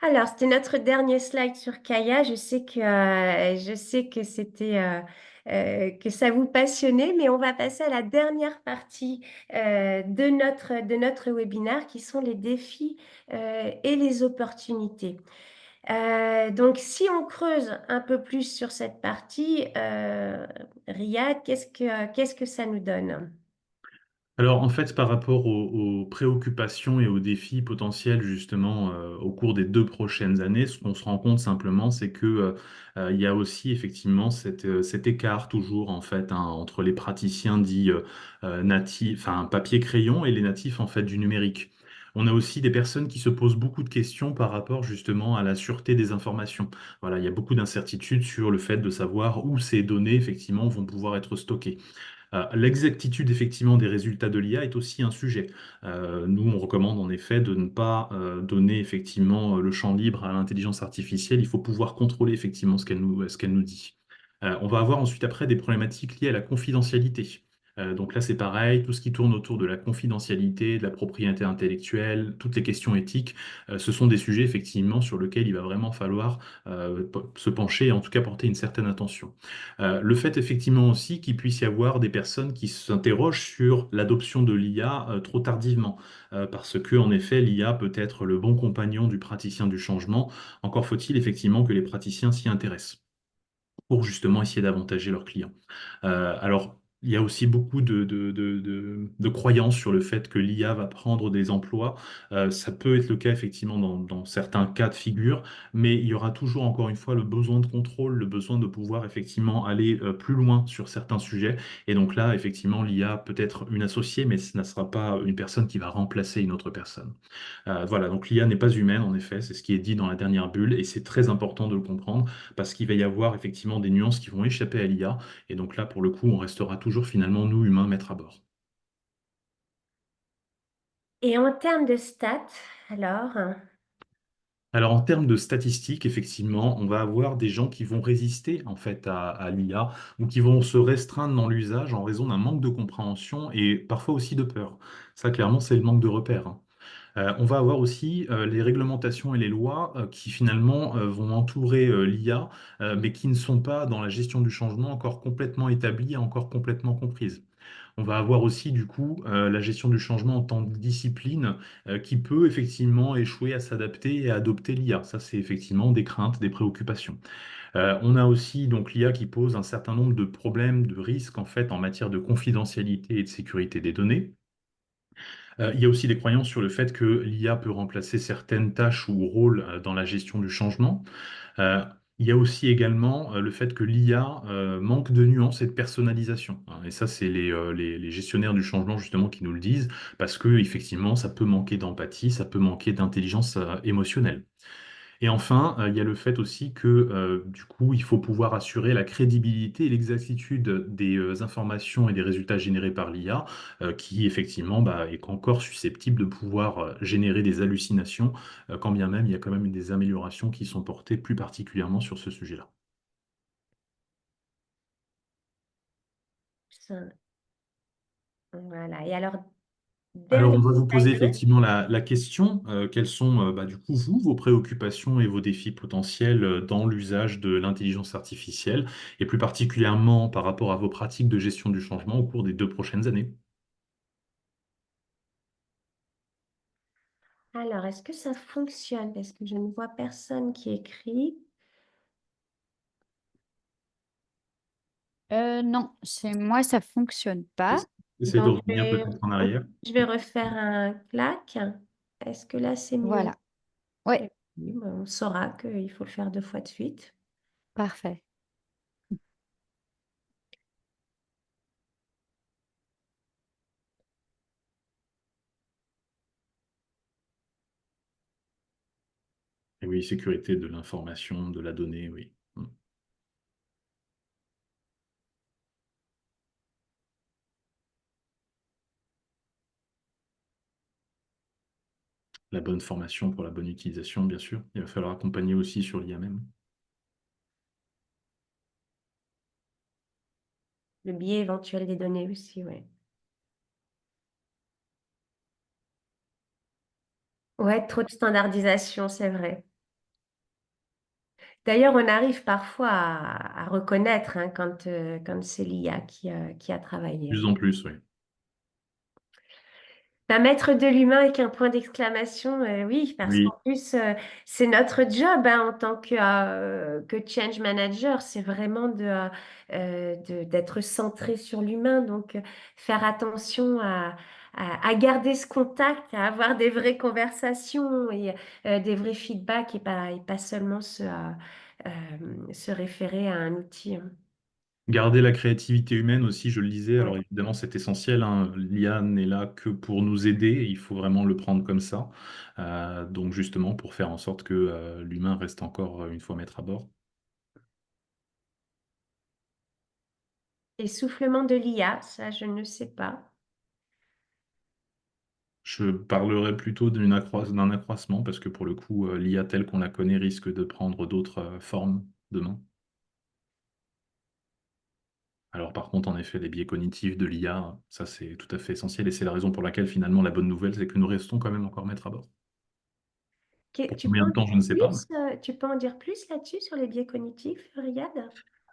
Alors, c'était notre dernier slide sur Kaya. Je sais que que ça vous passionnait, mais on va passer à la dernière partie de notre webinaire, qui sont les défis et les opportunités. Donc, si on creuse un peu plus sur cette partie, Riyad, qu'est-ce que ça nous donne? Alors, en fait, par rapport aux préoccupations et aux défis potentiels, justement, au cours des 2 prochaines années, ce qu'on se rend compte simplement, c'est que, il y a aussi effectivement cet écart toujours, en fait, hein, entre les praticiens dits natifs, enfin, papier-crayon et les natifs, en fait, du numérique. On a aussi des personnes qui se posent beaucoup de questions par rapport justement à la sûreté des informations. Voilà, il y a beaucoup d'incertitudes sur le fait de savoir où ces données, effectivement, vont pouvoir être stockées. L'exactitude effectivement des résultats de l'IA est aussi un sujet. Nous, on recommande en effet de ne pas donner effectivement le champ libre à l'intelligence artificielle. Il faut pouvoir contrôler effectivement ce qu'elle nous dit. On va avoir ensuite après des problématiques liées à la confidentialité. Donc là, c'est pareil, tout ce qui tourne autour de la confidentialité, de la propriété intellectuelle, toutes les questions éthiques, ce sont des sujets effectivement sur lesquels il va vraiment falloir se pencher et en tout cas porter une certaine attention. Le fait effectivement aussi qu'il puisse y avoir des personnes qui s'interrogent sur l'adoption de l'IA trop tardivement, parce que en effet, l'IA peut être le bon compagnon du praticien du changement. Encore faut-il effectivement que les praticiens s'y intéressent pour justement essayer d'avantager leurs clients. Alors, il y a aussi beaucoup de croyances sur le fait que l'IA va prendre des emplois. Ça peut être le cas effectivement dans certains cas de figure, mais il y aura toujours encore une fois le besoin de contrôle, le besoin de pouvoir effectivement aller plus loin sur certains sujets. Et donc là, effectivement, l'IA peut être une associée, mais ce ne sera pas une personne qui va remplacer une autre personne. Voilà, donc l'IA n'est pas humaine, en effet, c'est ce qui est dit dans la dernière bulle, et c'est très important de le comprendre, parce qu'il va y avoir effectivement des nuances qui vont échapper à l'IA, et donc là, pour le coup, on restera toujours finalement, nous, humains, maîtres à bord. Et en termes de stats, alors, Alors, en termes de statistiques, effectivement, on va avoir des gens qui vont résister en fait à l'IA ou qui vont se restreindre dans l'usage en raison d'un manque de compréhension et parfois aussi de peur. Ça, clairement, c'est le manque de repères, hein. On va avoir aussi les réglementations et les lois qui finalement vont entourer l'IA, mais qui ne sont pas dans la gestion du changement encore complètement établies et encore complètement comprises. On va avoir aussi du coup la gestion du changement en tant que discipline qui peut effectivement échouer à s'adapter et à adopter l'IA. Ça, c'est effectivement des craintes, des préoccupations. On a aussi donc l'IA qui pose un certain nombre de problèmes, de risques en fait en matière de confidentialité et de sécurité des données. Il y a aussi des croyances sur le fait que l'IA peut remplacer certaines tâches ou rôles dans la gestion du changement. Euh, il y a aussi également le fait que l'IA manque de nuances et de personnalisation, hein. Et ça, c'est les gestionnaires du changement justement qui nous le disent, parce que effectivement, ça peut manquer d'empathie, ça peut manquer d'intelligence émotionnelle. Et enfin, il y a le fait aussi que, du coup, il faut pouvoir assurer la crédibilité et l'exactitude des informations et des résultats générés par l'IA, qui effectivement bah, est encore susceptible de pouvoir générer des hallucinations, quand bien même il y a quand même des améliorations qui sont portées plus particulièrement sur ce sujet-là. ça- voilà. Et alors, Alors, dernier on va vous poser slide. effectivement la question, quelles sont bah, du coup vous, vos préoccupations et vos défis potentiels dans l'usage de l'intelligence artificielle, et plus particulièrement par rapport à vos pratiques de gestion du changement au cours des 2 prochaines années. Alors, est-ce que ça fonctionne? Parce que je ne vois personne qui écrit. Non, chez moi, ça fonctionne pas. Essayez de Donc, revenir peut-être en arrière. je vais refaire un clac. Est-ce que là, c'est mieux? Voilà. Ouais, Et puis, ben, on saura qu'il faut le faire 2 fois de suite. parfait. Et oui, sécurité de l'information, de la donnée, oui. La bonne formation pour la bonne utilisation, bien sûr. Il va falloir accompagner aussi sur l'IA même. Le biais éventuel des données aussi, ouais. Ouais, trop de standardisation, c'est vrai. D'ailleurs, on arrive parfois à reconnaître hein, quand c'est l'IA qui a De travaillé. plus en plus, oui. Bah, mettre de l'humain avec un point d'exclamation, oui, parce qu'en Oui, plus, c'est notre job hein, en tant que change manager, c'est vraiment d'être centré sur l'humain, donc faire attention à garder ce contact, à avoir des vraies conversations et des vrais feedbacks et pas seulement se référer à un outil, hein. garder la créativité humaine aussi, je le disais. Alors Ouais. évidemment, c'est essentiel, hein. L'IA n'est là que pour nous aider. Il faut vraiment le prendre comme ça. Donc justement, pour faire en sorte que l'humain reste encore une fois maître à bord. Essoufflement de l'IA, ça, je ne sais pas. Je parlerai plutôt d'un accroissement parce que pour le coup, l'IA telle qu'on la connaît risque de prendre d'autres formes demain. Alors par contre, en effet, les biais cognitifs de l'IA, ça c'est tout à fait essentiel et c'est la raison pour laquelle finalement la bonne nouvelle, c'est que nous restons quand même encore maîtres à bord. Pour Tu peux combien en de temps, dire je ne sais pas. plus, tu peux en dire plus là-dessus, sur les biais cognitifs, Riyad?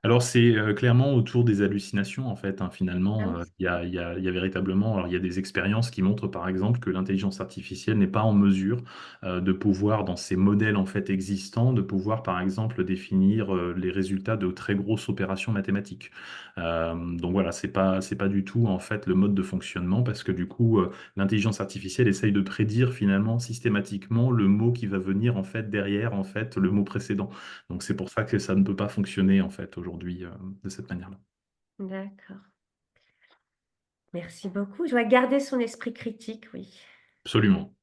Alors c'est clairement autour des hallucinations en fait, hein, Ah finalement oui. il y a véritablement alors il y a des expériences qui montrent par exemple que l'intelligence artificielle n'est pas en mesure de pouvoir dans ces modèles en fait existants de pouvoir par exemple définir les résultats de très grosses opérations mathématiques. Donc voilà, c'est pas du tout en fait le mode de fonctionnement parce que du coup l'intelligence artificielle essaye de prédire finalement systématiquement le mot qui va venir en fait derrière en fait le mot précédent. Donc c'est pour ça que ça ne peut pas fonctionner en fait aujourd'hui de cette manière-là. D'accord. Merci beaucoup. Je dois garder son esprit critique, oui. Absolument,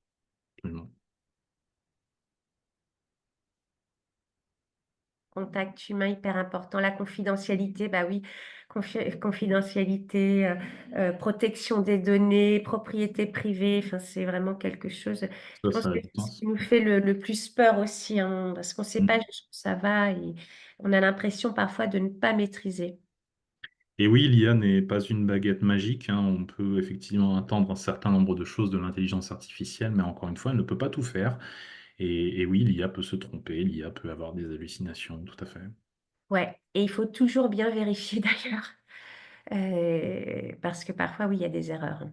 absolument. Contact humain hyper important. La confidentialité, bah oui, confidentialité, protection des données, propriété privée, enfin, c'est vraiment quelque chose. Je pense Ça a que du c'est ce sens. qui nous fait le plus peur aussi, hein, parce qu'on ne sait pas Mm. jusqu'où ça va et on a l'impression parfois de ne pas maîtriser. Et oui, l'IA n'est pas une baguette magique, hein. On peut effectivement attendre un certain nombre de choses de l'intelligence artificielle, mais encore une fois, elle ne peut pas tout faire. Et oui, l'IA peut se tromper, l'IA peut avoir des hallucinations, tout à fait. Ouais, et il faut toujours bien vérifier d'ailleurs, parce que parfois, oui, il y a des erreurs, hein.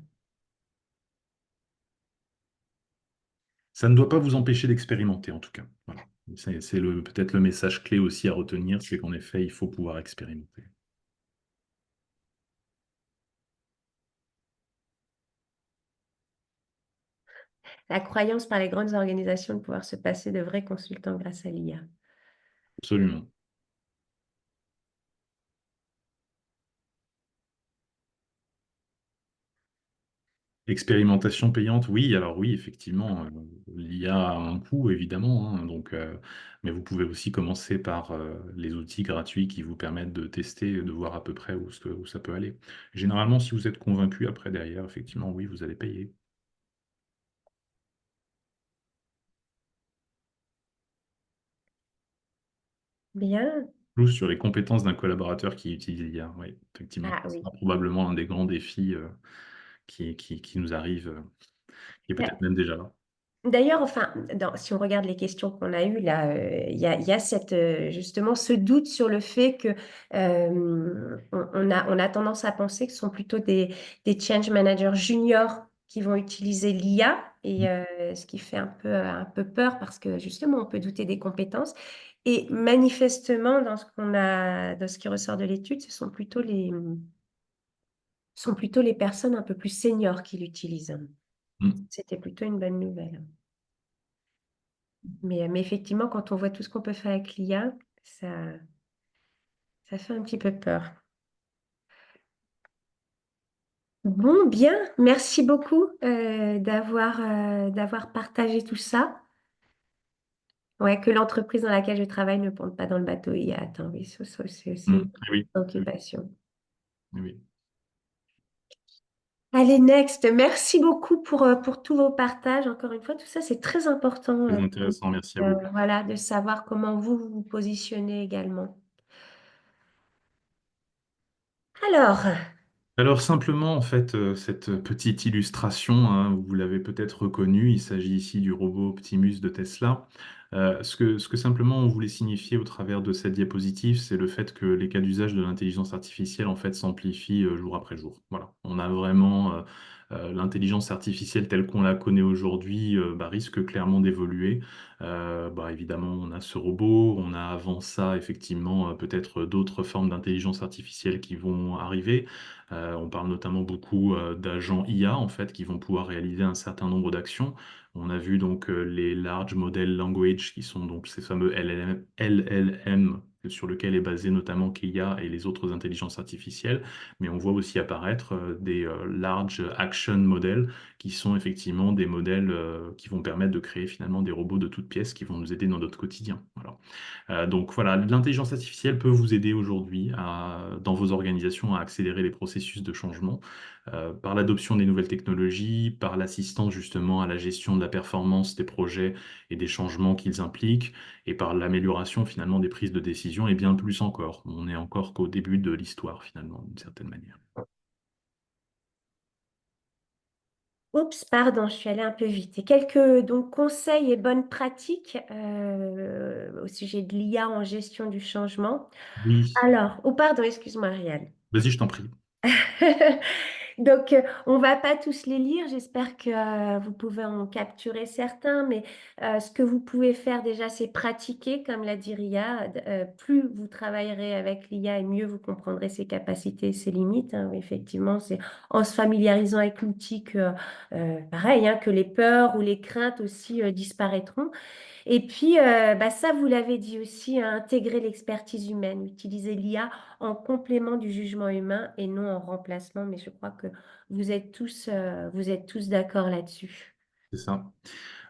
Ça ne doit pas vous empêcher d'expérimenter, en tout cas. Voilà. C'est peut-être le message clé aussi à retenir, c'est qu'en effet, il faut pouvoir expérimenter. La croyance par les grandes organisations de pouvoir se passer de vrais consultants grâce à l'IA. Absolument. Expérimentation payante, oui, alors oui, effectivement, l'IA a un coût, évidemment, hein, donc, mais vous pouvez aussi commencer par les outils gratuits qui vous permettent de tester, de voir à peu près où ça peut aller. Généralement, si vous êtes convaincu, après, derrière, effectivement, oui, vous allez payer. Bien. Ou sur les compétences d'un collaborateur qui utilise l'IA, oui, effectivement. Ah Ce oui. sera probablement un des grands défis qui nous arrive, qui est peut-être même déjà là. D'ailleurs, enfin, si on regarde les questions qu'on a eues là, il y a cette, justement ce doute sur le fait que on a tendance à penser que ce sont plutôt des change managers juniors qui vont utiliser l'IA, et ce qui fait un peu peur parce que justement, on peut douter des compétences. Et manifestement, dans ce qui ressort de l'étude, sont plutôt les personnes un peu plus seniors qui l'utilisent. Mm. C'était plutôt une bonne nouvelle. Mais effectivement, quand on voit tout ce qu'on peut faire avec l'IA, ça fait un petit peu peur. Bon, bien, merci beaucoup d'avoir partagé tout ça. Ouais, que l'entreprise dans laquelle je travaille ne ponte pas dans le bateau IA. Attends, oui, c'est aussi Mm. une Oui, oui, préoccupation. oui, oui. Allez, next. Merci beaucoup pour tous vos partages. Encore une fois, tout ça, c'est très important, Très intéressant, merci à vous. voilà, de savoir comment vous vous positionnez également. Alors, Alors simplement, en fait, cette petite illustration, hein, vous l'avez peut-être reconnue, il s'agit ici du robot Optimus de Tesla. Ce que simplement on voulait signifier au travers de cette diapositive, c'est le fait que les cas d'usage de l'intelligence artificielle en fait s'amplifient jour après jour. Voilà, on a vraiment l'intelligence artificielle telle qu'on la connaît aujourd'hui risque clairement d'évoluer. Évidemment, on a ce robot, on a avant ça effectivement peut-être d'autres formes d'intelligence artificielle qui vont arriver. On parle notamment beaucoup d'agents IA en fait qui vont pouvoir réaliser un certain nombre d'actions. On a vu donc les Large Model Language qui sont donc ces fameux LLM sur lequel est basé notamment Keia et les autres intelligences artificielles, mais on voit aussi apparaître des large action models qui sont effectivement des modèles qui vont permettre de créer finalement des robots de toutes pièces qui vont nous aider dans notre quotidien. Voilà. Donc voilà, l'intelligence artificielle peut vous aider aujourd'hui dans vos organisations à accélérer les processus de changement par l'adoption des nouvelles technologies, par l'assistance justement à la gestion de la performance des projets et des changements qu'ils impliquent, et par l'amélioration finalement des prises de décision et bien plus encore. On n'est encore qu'au début de l'histoire finalement, d'une certaine manière. Oups, pardon, je suis allée un peu vite. Et quelques donc, conseils et bonnes pratiques au sujet de l'IA en gestion du changement. Oui, Alors, oh pardon, excuse-moi, Ariane. vas-y, je t'en prie. Donc, on va pas tous les lire. J'espère que vous pouvez en capturer certains. Mais ce que vous pouvez faire déjà, c'est pratiquer, comme l'a dit Ria. Plus vous travaillerez avec l'IA et mieux vous comprendrez ses capacités et ses limites, hein. Effectivement, c'est en se familiarisant avec l'outil que, pareil, hein, que les peurs ou les craintes aussi disparaîtront. Et puis, ça, vous l'avez dit aussi, hein, intégrer l'expertise humaine, utiliser l'IA en complément du jugement humain et non en remplacement. Mais je crois que vous êtes tous d'accord là-dessus. C'est ça.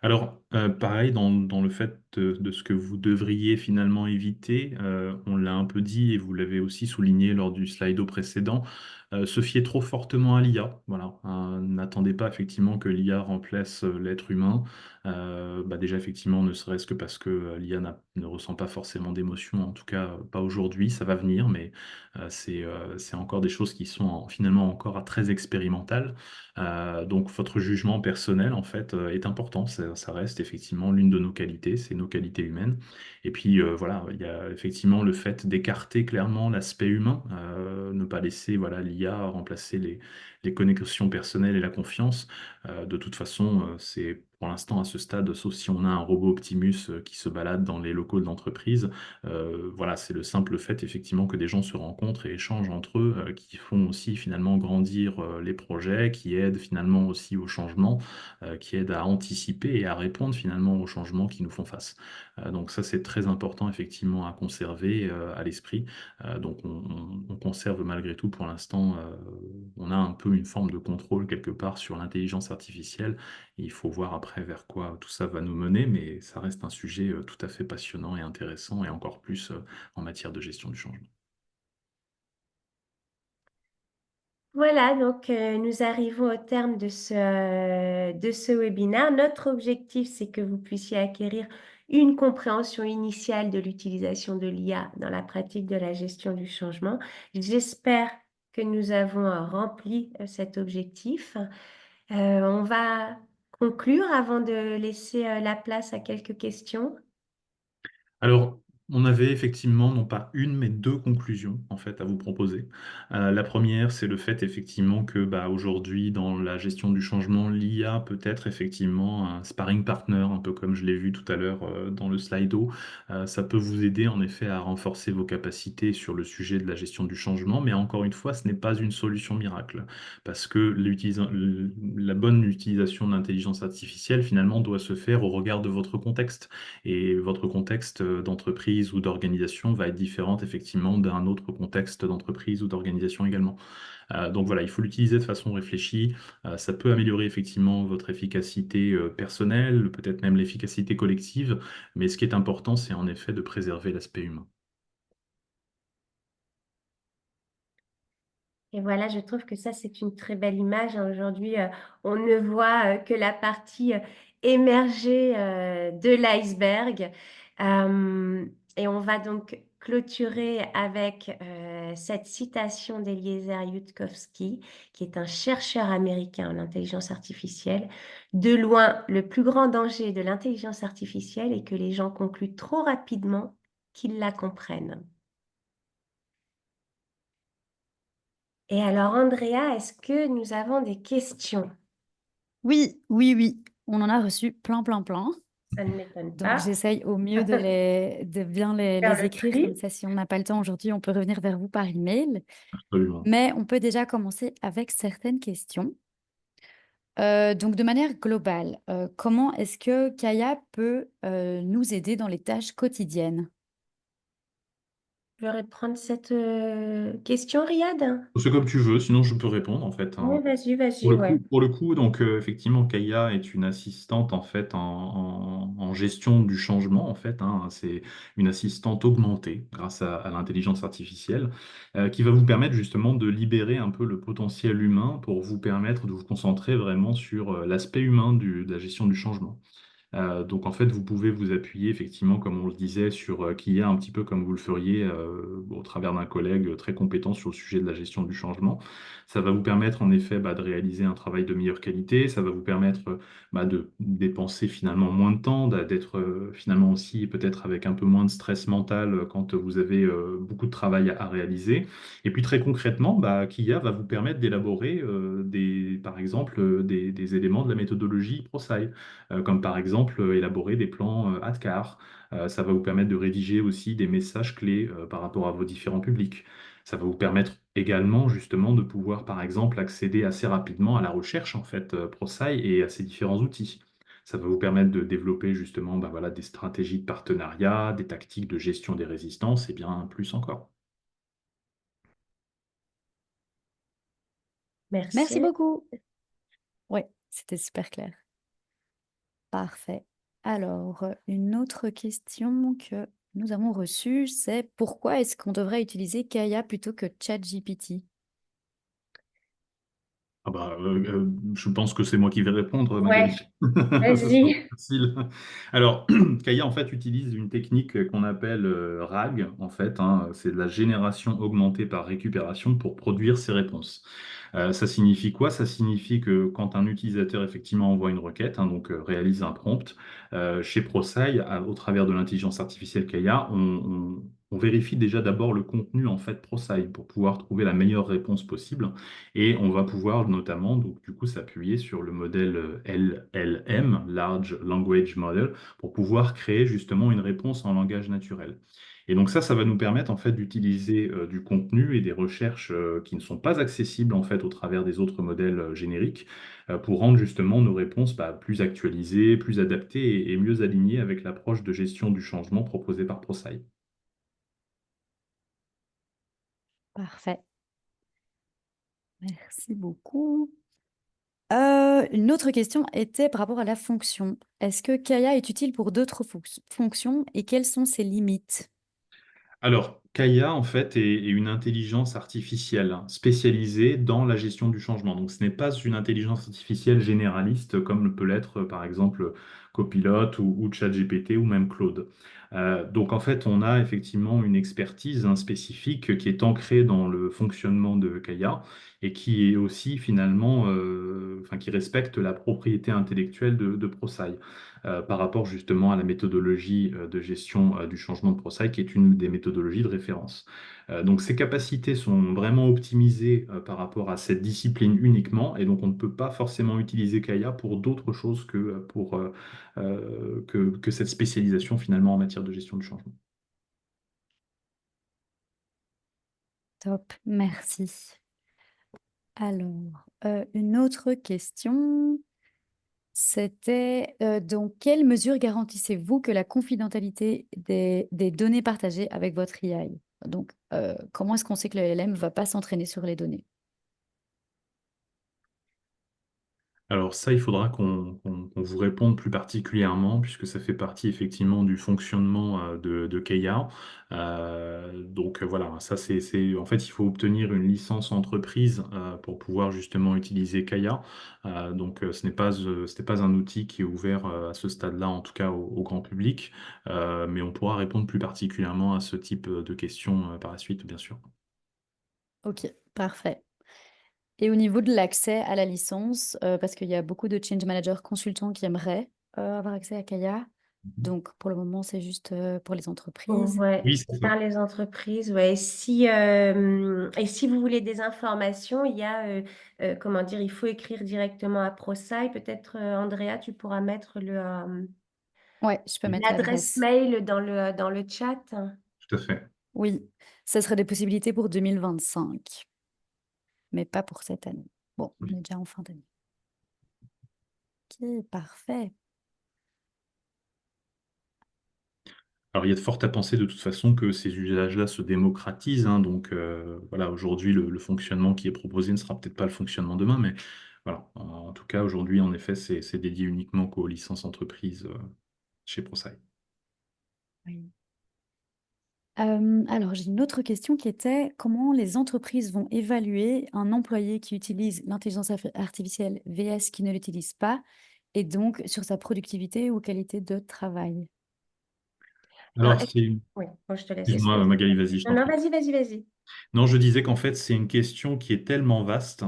Alors, pareil, dans le fait de ce que vous devriez finalement éviter, on l'a un peu dit et vous l'avez aussi souligné lors du slido précédent, se fier trop fortement à l'IA. Voilà. N'attendez pas effectivement que l'IA remplace l'être humain. Déjà, effectivement, ne serait-ce que parce que l'IA ne ressent pas forcément d'émotion, en tout cas pas aujourd'hui, ça va venir, mais c'est encore des choses qui sont finalement encore très expérimentales. Donc votre jugement personnel en fait est important, ça reste effectivement l'une de nos qualités, c'est nos qualités humaines. Et puis voilà, il y a effectivement le fait d'écarter clairement l'aspect humain, ne pas laisser voilà l'IA remplacer les connexions personnelles et la confiance. De toute façon, c'est pour l'instant à ce stade, sauf si on a un robot Optimus qui se balade dans les locaux de l'entreprise, voilà, c'est le simple fait effectivement que des gens se rencontrent et échangent entre eux, qui font aussi finalement grandir les projets, qui aident finalement aussi au changement, qui aident à anticiper et à répondre finalement aux changements qui nous font face. Donc ça, c'est très important effectivement à conserver à l'esprit. Donc on conserve malgré tout pour l'instant, on a un peu une forme de contrôle quelque part sur l'intelligence artificielle. Il faut voir après vers quoi tout ça va nous mener, mais ça reste un sujet tout à fait passionnant et intéressant, et encore plus en matière de gestion du changement. Voilà, donc nous arrivons au terme de ce webinaire. Notre objectif, c'est que vous puissiez acquérir une compréhension initiale de l'utilisation de l'IA dans la pratique de la gestion du changement. J'espère que nous avons rempli cet objectif. On va conclure avant de laisser la place à quelques questions. Alors, on avait effectivement non pas une, mais deux conclusions en fait à vous proposer. La première, c'est le fait effectivement que aujourd'hui, dans la gestion du changement, l'IA peut être effectivement un sparring partner, un peu comme je l'ai vu tout à l'heure dans le slido. Ça peut vous aider en effet à renforcer vos capacités sur le sujet de la gestion du changement, mais encore une fois, ce n'est pas une solution miracle, parce que la bonne utilisation de l'intelligence artificielle finalement doit se faire au regard de votre contexte. Et votre contexte d'entreprise ou d'organisation va être différent effectivement d'un autre contexte d'entreprise ou d'organisation également. Donc voilà, il faut l'utiliser de façon réfléchie. Ça peut améliorer effectivement votre efficacité personnelle, peut-être même l'efficacité collective, mais ce qui est important, c'est en effet de préserver l'aspect humain. Et voilà, je trouve que ça, c'est une très belle image, hein. Aujourd'hui, on ne voit que la partie émergée de l'iceberg. Et on va donc clôturer avec cette citation d'Eliezer Yudkowsky, qui est un chercheur américain en intelligence artificielle. De loin, le plus grand danger de l'intelligence artificielle est que les gens concluent trop rapidement qu'ils la comprennent. Et alors, Andrea, est-ce que nous avons des questions? Oui, oui, oui. On en a reçu plein, plein, plein. Ça ne m'étonne Donc, pas. j'essaye au mieux de bien Faire les le écrire. Comme tri. ça, si on n'a pas le temps aujourd'hui, on peut revenir vers vous par email. Absolument. Mais on peut déjà commencer avec certaines questions. Donc, de manière globale, comment est-ce que Kaya peut nous aider dans les tâches quotidiennes? veux reprendre cette question, Riyad? C'est comme tu veux, sinon je peux répondre en fait, hein. Oui, vas-y, ouais. Pour le coup, donc effectivement, Kaya est une assistante en fait en gestion du changement en fait, hein. C'est une assistante augmentée grâce à l'intelligence artificielle qui va vous permettre justement de libérer un peu le potentiel humain pour vous permettre de vous concentrer vraiment sur l'aspect humain de la gestion du changement. Donc en fait, vous pouvez vous appuyer effectivement, comme on le disait, sur Kia un petit peu comme vous le feriez au travers d'un collègue très compétent sur le sujet de la gestion du changement. Ça va vous permettre en effet de réaliser un travail de meilleure qualité. Ça va vous permettre de dépenser finalement moins de temps, d'être finalement aussi peut-être avec un peu moins de stress mental quand vous avez beaucoup de travail à réaliser. Et puis très concrètement, Kia va vous permettre d'élaborer par exemple, des éléments de la méthodologie ProSci comme par exemple élaborer des plans ADKAR. Ça va vous permettre de rédiger aussi des messages clés par rapport à vos différents publics. Ça va vous permettre également justement de pouvoir par exemple accéder assez rapidement à la recherche en fait ProSci et à ces différents outils. Ça va vous permettre de développer justement voilà, des stratégies de partenariat, des tactiques de gestion des résistances et bien plus encore. Merci. Merci beaucoup. Oui, c'était super clair. Parfait. Alors, une autre question que nous avons reçue, c'est pourquoi est-ce qu'on devrait utiliser Kaya plutôt que ChatGPT? Je pense que c'est moi qui vais répondre, Magali. Ouais, Ce sera plus vas-y. facile. Alors, Kaya, en fait, utilise une technique qu'on appelle RAG, en fait, hein, c'est de la génération augmentée par récupération pour produire ses réponses. Ça signifie quoi? Ça signifie que quand un utilisateur effectivement envoie une requête, hein, donc réalise un prompt, chez ProSci, au travers de l'intelligence artificielle Kaya, on vérifie déjà d'abord le contenu en fait ProSci pour pouvoir trouver la meilleure réponse possible. Et on va pouvoir notamment, donc, du coup, s'appuyer sur le modèle LLM, Large Language Model, pour pouvoir créer justement une réponse en langage naturel. Et donc ça va nous permettre en fait d'utiliser du contenu et des recherches qui ne sont pas accessibles en fait au travers des autres modèles génériques pour rendre justement nos réponses plus actualisées, plus adaptées et mieux alignées avec l'approche de gestion du changement proposée par ProSci. Parfait. Merci beaucoup. Une autre question était par rapport à la fonction. Est-ce que Kaya est utile pour d'autres fonctions et quelles sont ses limites? Alors, Kaya, en fait, est une intelligence artificielle hein, spécialisée dans la gestion du changement. Donc, ce n'est pas une intelligence artificielle généraliste comme le peut l'être, par exemple, Copilot ou ChatGPT ou même Claude. Donc, en fait, on a effectivement une expertise hein, spécifique qui est ancrée dans le fonctionnement de Kaya et qui est aussi finalement, qui respecte la propriété intellectuelle de ProSci par rapport justement à la méthodologie de gestion du changement de ProSci, qui est une des méthodologies de référence. Donc ces capacités sont vraiment optimisées par rapport à cette discipline uniquement, et donc on ne peut pas forcément utiliser Kaya pour d'autres choses que cette spécialisation finalement en matière de gestion du changement. Top, merci. Alors, une autre question, c'était dans quelle mesure garantissez-vous que la confidentialité des données partagées avec votre AI? Donc, comment est-ce qu'on sait que le LLM ne va pas s'entraîner sur les données? Alors ça, il faudra qu'on vous réponde plus particulièrement, puisque ça fait partie effectivement du fonctionnement de Keia. Voilà, ça en fait, il faut obtenir une licence entreprise pour pouvoir justement utiliser Keia. Ce n'est pas un outil qui est ouvert à ce stade-là, en tout cas au grand public, mais on pourra répondre plus particulièrement à ce type de questions par la suite, bien sûr. Ok, parfait. Et au niveau de l'accès à la licence, parce qu'il y a beaucoup de change managers consultants qui aimeraient avoir accès à Kaya. Donc, pour le moment, c'est juste pour les entreprises. Ouais, Oui, c'est c'est ça. par les entreprises. Ouais. Et si vous voulez des informations, il y a, comment dire, il faut écrire directement à ProSci. Peut-être, Andrea, tu pourras mettre Ouais, je peux mettre l'adresse l'adresse. mail dans le chat. Tout à fait. Oui, ça serait des possibilités pour 2025, mais pas pour cette année. Bon, on est déjà en fin d'année. Ok, parfait. Alors, il y a de fortes à penser de toute façon que ces usages-là se démocratisent, hein. Donc, voilà, aujourd'hui, le fonctionnement qui est proposé ne sera peut-être pas le fonctionnement demain, mais voilà. En tout cas, aujourd'hui, en effet, c'est dédié uniquement qu'aux licences entreprises chez ProSci. Oui. Alors, j'ai une autre question qui était comment les entreprises vont évaluer un employé qui utilise l'intelligence artificielle vs qui ne l'utilise pas, et donc sur sa productivité ou qualité de travail. Alors, Alors, c'est... oui, bon, je te laisse, Excuse-moi, excuse. Magali, vas-y, je Non, t'en non, prie. vas-y, vas-y, vas-y. Non, je disais qu'en fait, c'est une question qui est tellement vaste,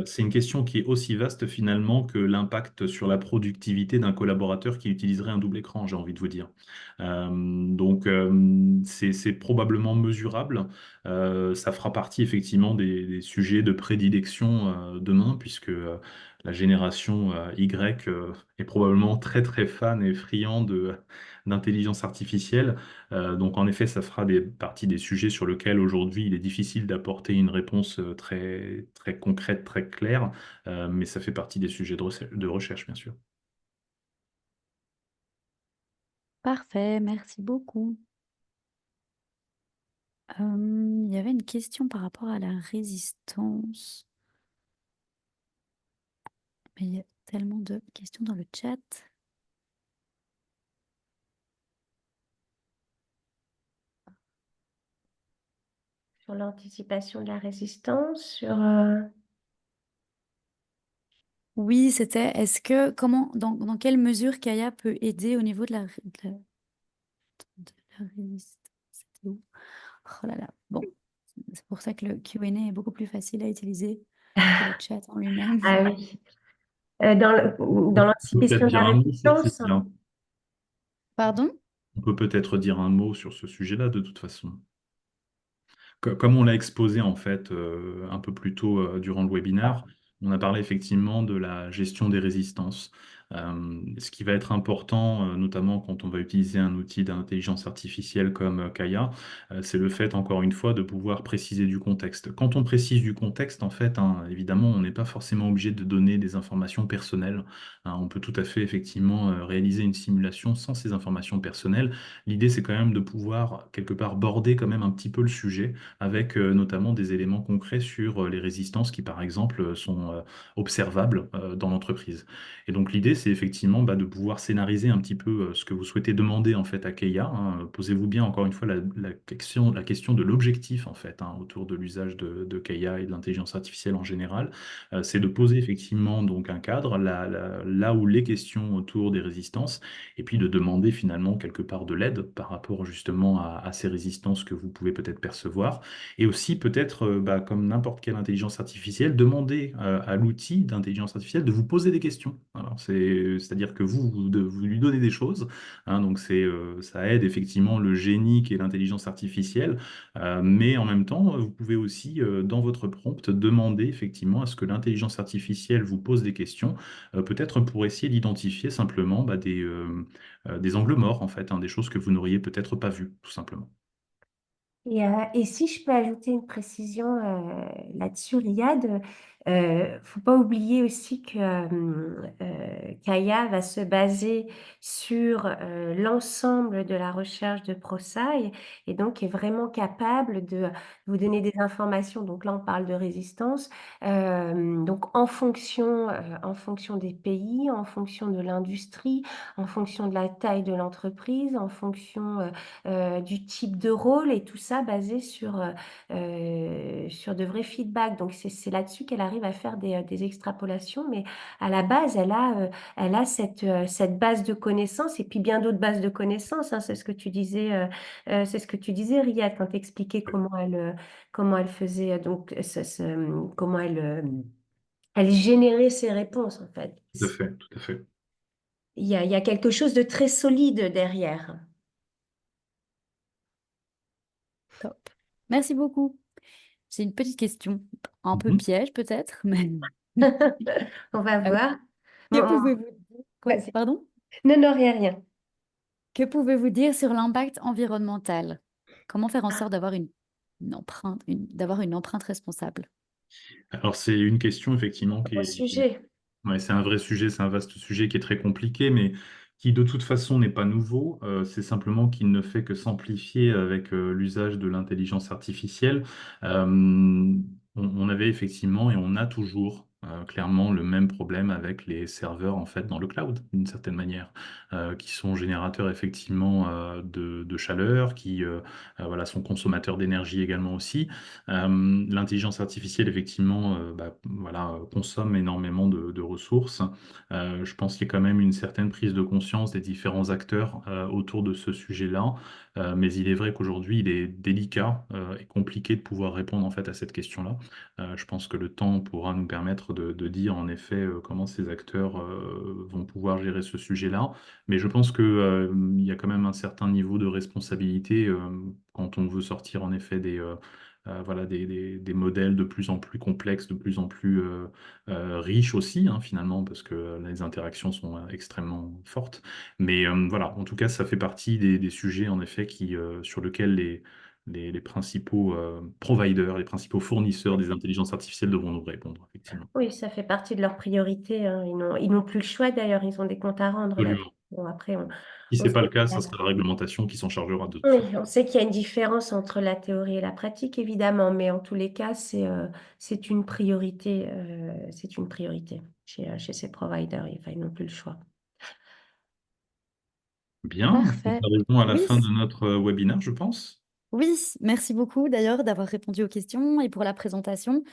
c'est une question qui est aussi vaste finalement que l'impact sur la productivité d'un collaborateur qui utiliserait un double écran, j'ai envie de vous dire. Donc, c'est probablement mesurable. Ça fera partie effectivement des sujets de prédilection demain, puisque la génération Y est probablement très très fan et friand d'intelligence artificielle. Donc en effet, ça fera partie des sujets sur lesquels aujourd'hui il est difficile d'apporter une réponse très, très concrète, très claire, mais ça fait partie des sujets de recherche, bien sûr. Parfait, merci beaucoup. Il y avait une question par rapport à la résistance, mais il y a tellement de questions dans le chat. Sur l'anticipation de la résistance, sur... Oui, c'était dans quelle mesure Kaya peut aider au niveau de la résistance? C'était où? Oh là là, bon, c'est pour ça que le Q&A est beaucoup plus facile à utiliser que le chat en lui-même. Ah oui. Dans On peut peut-être l'anticipation de dire la un mot, résistance. Cécile, hein. Pardon? On peut peut-être dire un mot sur ce sujet-là de toute façon. Comme on l'a exposé en fait un peu plus tôt durant le webinaire, on a parlé effectivement de la gestion des résistances. Ce qui va être important, notamment quand on va utiliser un outil d'intelligence artificielle comme Kaya, c'est le fait, encore une fois, de pouvoir préciser du contexte. Quand on précise du contexte, en fait, hein, évidemment, on n'est pas forcément obligé de donner des informations personnelles, hein. On peut tout à fait, effectivement, réaliser une simulation sans ces informations personnelles. L'idée, c'est quand même de pouvoir, quelque part, border quand même un petit peu le sujet avec notamment des éléments concrets sur les résistances qui, par exemple, sont observables dans l'entreprise. Et donc l'idée, c'est effectivement de pouvoir scénariser un petit peu ce que vous souhaitez demander en fait à Keia, hein. Posez-vous bien encore une fois la question de l'objectif en fait, hein, autour de l'usage de Keia et de l'intelligence artificielle en général. C'est de poser effectivement donc un cadre là où les questions autour des résistances et puis de demander finalement quelque part de l'aide par rapport justement à ces résistances que vous pouvez peut-être percevoir. Et aussi peut-être, comme n'importe quelle intelligence artificielle, demander à l'outil d'intelligence artificielle de vous poser des questions. Alors, c'est-à-dire que vous lui donnez des choses, hein. Donc ça aide effectivement le génie qui est l'intelligence artificielle, mais en même temps, vous pouvez aussi, dans votre prompt, demander effectivement à ce que l'intelligence artificielle vous pose des questions, peut-être pour essayer d'identifier simplement des angles morts, en fait, hein, des choses que vous n'auriez peut-être pas vues, tout simplement. Et si je peux ajouter une précision là-dessus, Riyad, faut pas oublier aussi que Kaya va se baser sur l'ensemble de la recherche de ProSci et donc est vraiment capable de vous donner des informations. Donc là, on parle de résistance. Donc en fonction des pays, en fonction de l'industrie, en fonction de la taille de l'entreprise, en fonction du type de rôle et tout ça basé sur de vrais feedbacks. Donc, c'est là-dessus qu'elle arrive à faire des extrapolations, mais à la base, elle a cette base de connaissances et puis bien d'autres bases de connaissances, hein. C'est ce que tu disais, c'est ce que tu disais, Riyad, quand tu expliquais comment elle faisait, donc, comment elle générait ses réponses, en fait. Tout à fait, tout à fait. Il y a quelque chose de très solide derrière. Top. Merci beaucoup. J'ai une petite question, un peu Mhm. piège peut-être, mais On va Euh, voir. que Mon- mon- pouvez-vous dire? Vas-y. Pardon? Non, non, rien, rien. Que pouvez-vous dire sur l'impact environnemental? Comment faire en sorte d'avoir une empreinte, d'avoir une empreinte responsable? Alors, c'est une question effectivement Au sujet. ouais, c'est un vrai sujet, c'est un vaste sujet qui est très compliqué, mais qui de toute façon n'est pas nouveau, c'est simplement qu'il ne fait que s'amplifier avec l'usage de l'intelligence artificielle. On avait effectivement et on a toujours clairement le même problème avec les serveurs en fait dans le cloud, d'une certaine manière, qui sont générateurs effectivement de chaleur, qui voilà, sont consommateurs d'énergie également aussi. L'intelligence artificielle effectivement voilà, consomme énormément de ressources. Je pense qu'il y a quand même une certaine prise de conscience des différents acteurs autour de ce sujet-là. Mais il est vrai qu'aujourd'hui, il est délicat et compliqué de pouvoir répondre en fait à cette question-là. Je pense que le temps pourra nous permettre de dire en effet comment ces acteurs vont pouvoir gérer ce sujet-là. Mais je pense que, il y a quand même un certain niveau de responsabilité quand on veut sortir en effet voilà, des modèles de plus en plus complexes, de plus en plus riches aussi, hein, finalement, parce que les interactions sont extrêmement fortes. Mais voilà, en tout cas, ça fait partie des sujets, en effet, sur lesquels les principaux providers, les principaux fournisseurs des intelligences artificielles devront nous répondre, effectivement. Oui, ça fait partie de leur priorité, hein. Ils n'ont plus le choix d'ailleurs, ils ont des comptes à rendre là. Absolument. Bon, après, Si ce on n'est pas le sait cas, qu'il y ça a, sera la réglementation qui s'en chargera de toute façon. oui, on sait qu'il y a une différence entre la théorie et la pratique, évidemment, mais en tous les cas, c'est une priorité, chez ces providers. Enfin, ils n'ont plus le choix. Bien, nous Parfait. arrivons à la Oui, fin de notre webinaire, je pense. oui, merci beaucoup d'ailleurs d'avoir répondu aux questions et pour la présentation.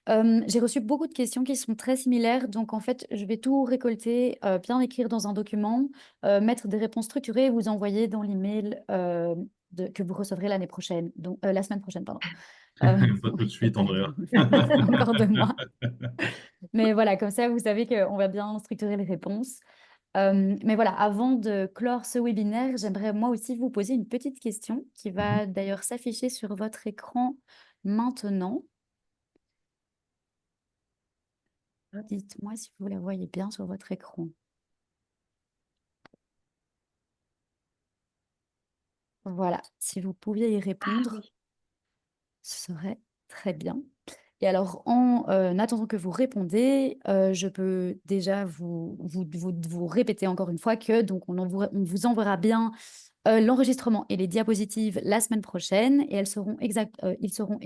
J'ai reçu beaucoup de questions qui sont très similaires, donc en fait, je vais tout récolter, bien écrire dans un document, mettre des réponses structurées et vous envoyer dans l'email que vous recevrez l'année prochaine, donc la semaine prochaine, pardon. Pas tout de C'est suite, pas- Andrea. c'est encore 2 mois. Mais voilà, comme ça, vous savez qu'on va bien structurer les réponses. Mais voilà, avant de clore ce webinaire, j'aimerais moi aussi vous poser une petite question qui va d'ailleurs s'afficher sur votre écran maintenant. Dites-moi si vous la voyez bien sur votre écran. Voilà, si vous pouviez y Ah répondre, oui. ce serait très bien. Et alors, en attendant que vous répondez, je peux déjà vous répéter encore une fois que donc on vous enverra bien l'enregistrement et les diapositives la semaine prochaine et ils seront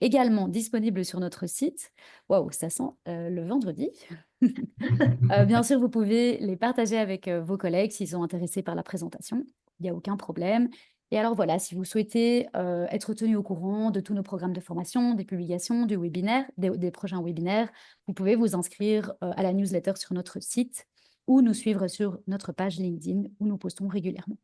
également disponibles sur notre site. Waouh, ça sent le vendredi. Bien sûr, vous pouvez les partager avec vos collègues s'ils sont intéressés par la présentation. Il n'y a aucun problème. Et alors voilà, si vous souhaitez être tenu au courant de tous nos programmes de formation, des publications, du webinaire, des prochains webinaires, vous pouvez vous inscrire à la newsletter sur notre site ou nous suivre sur notre page LinkedIn où nous postons régulièrement.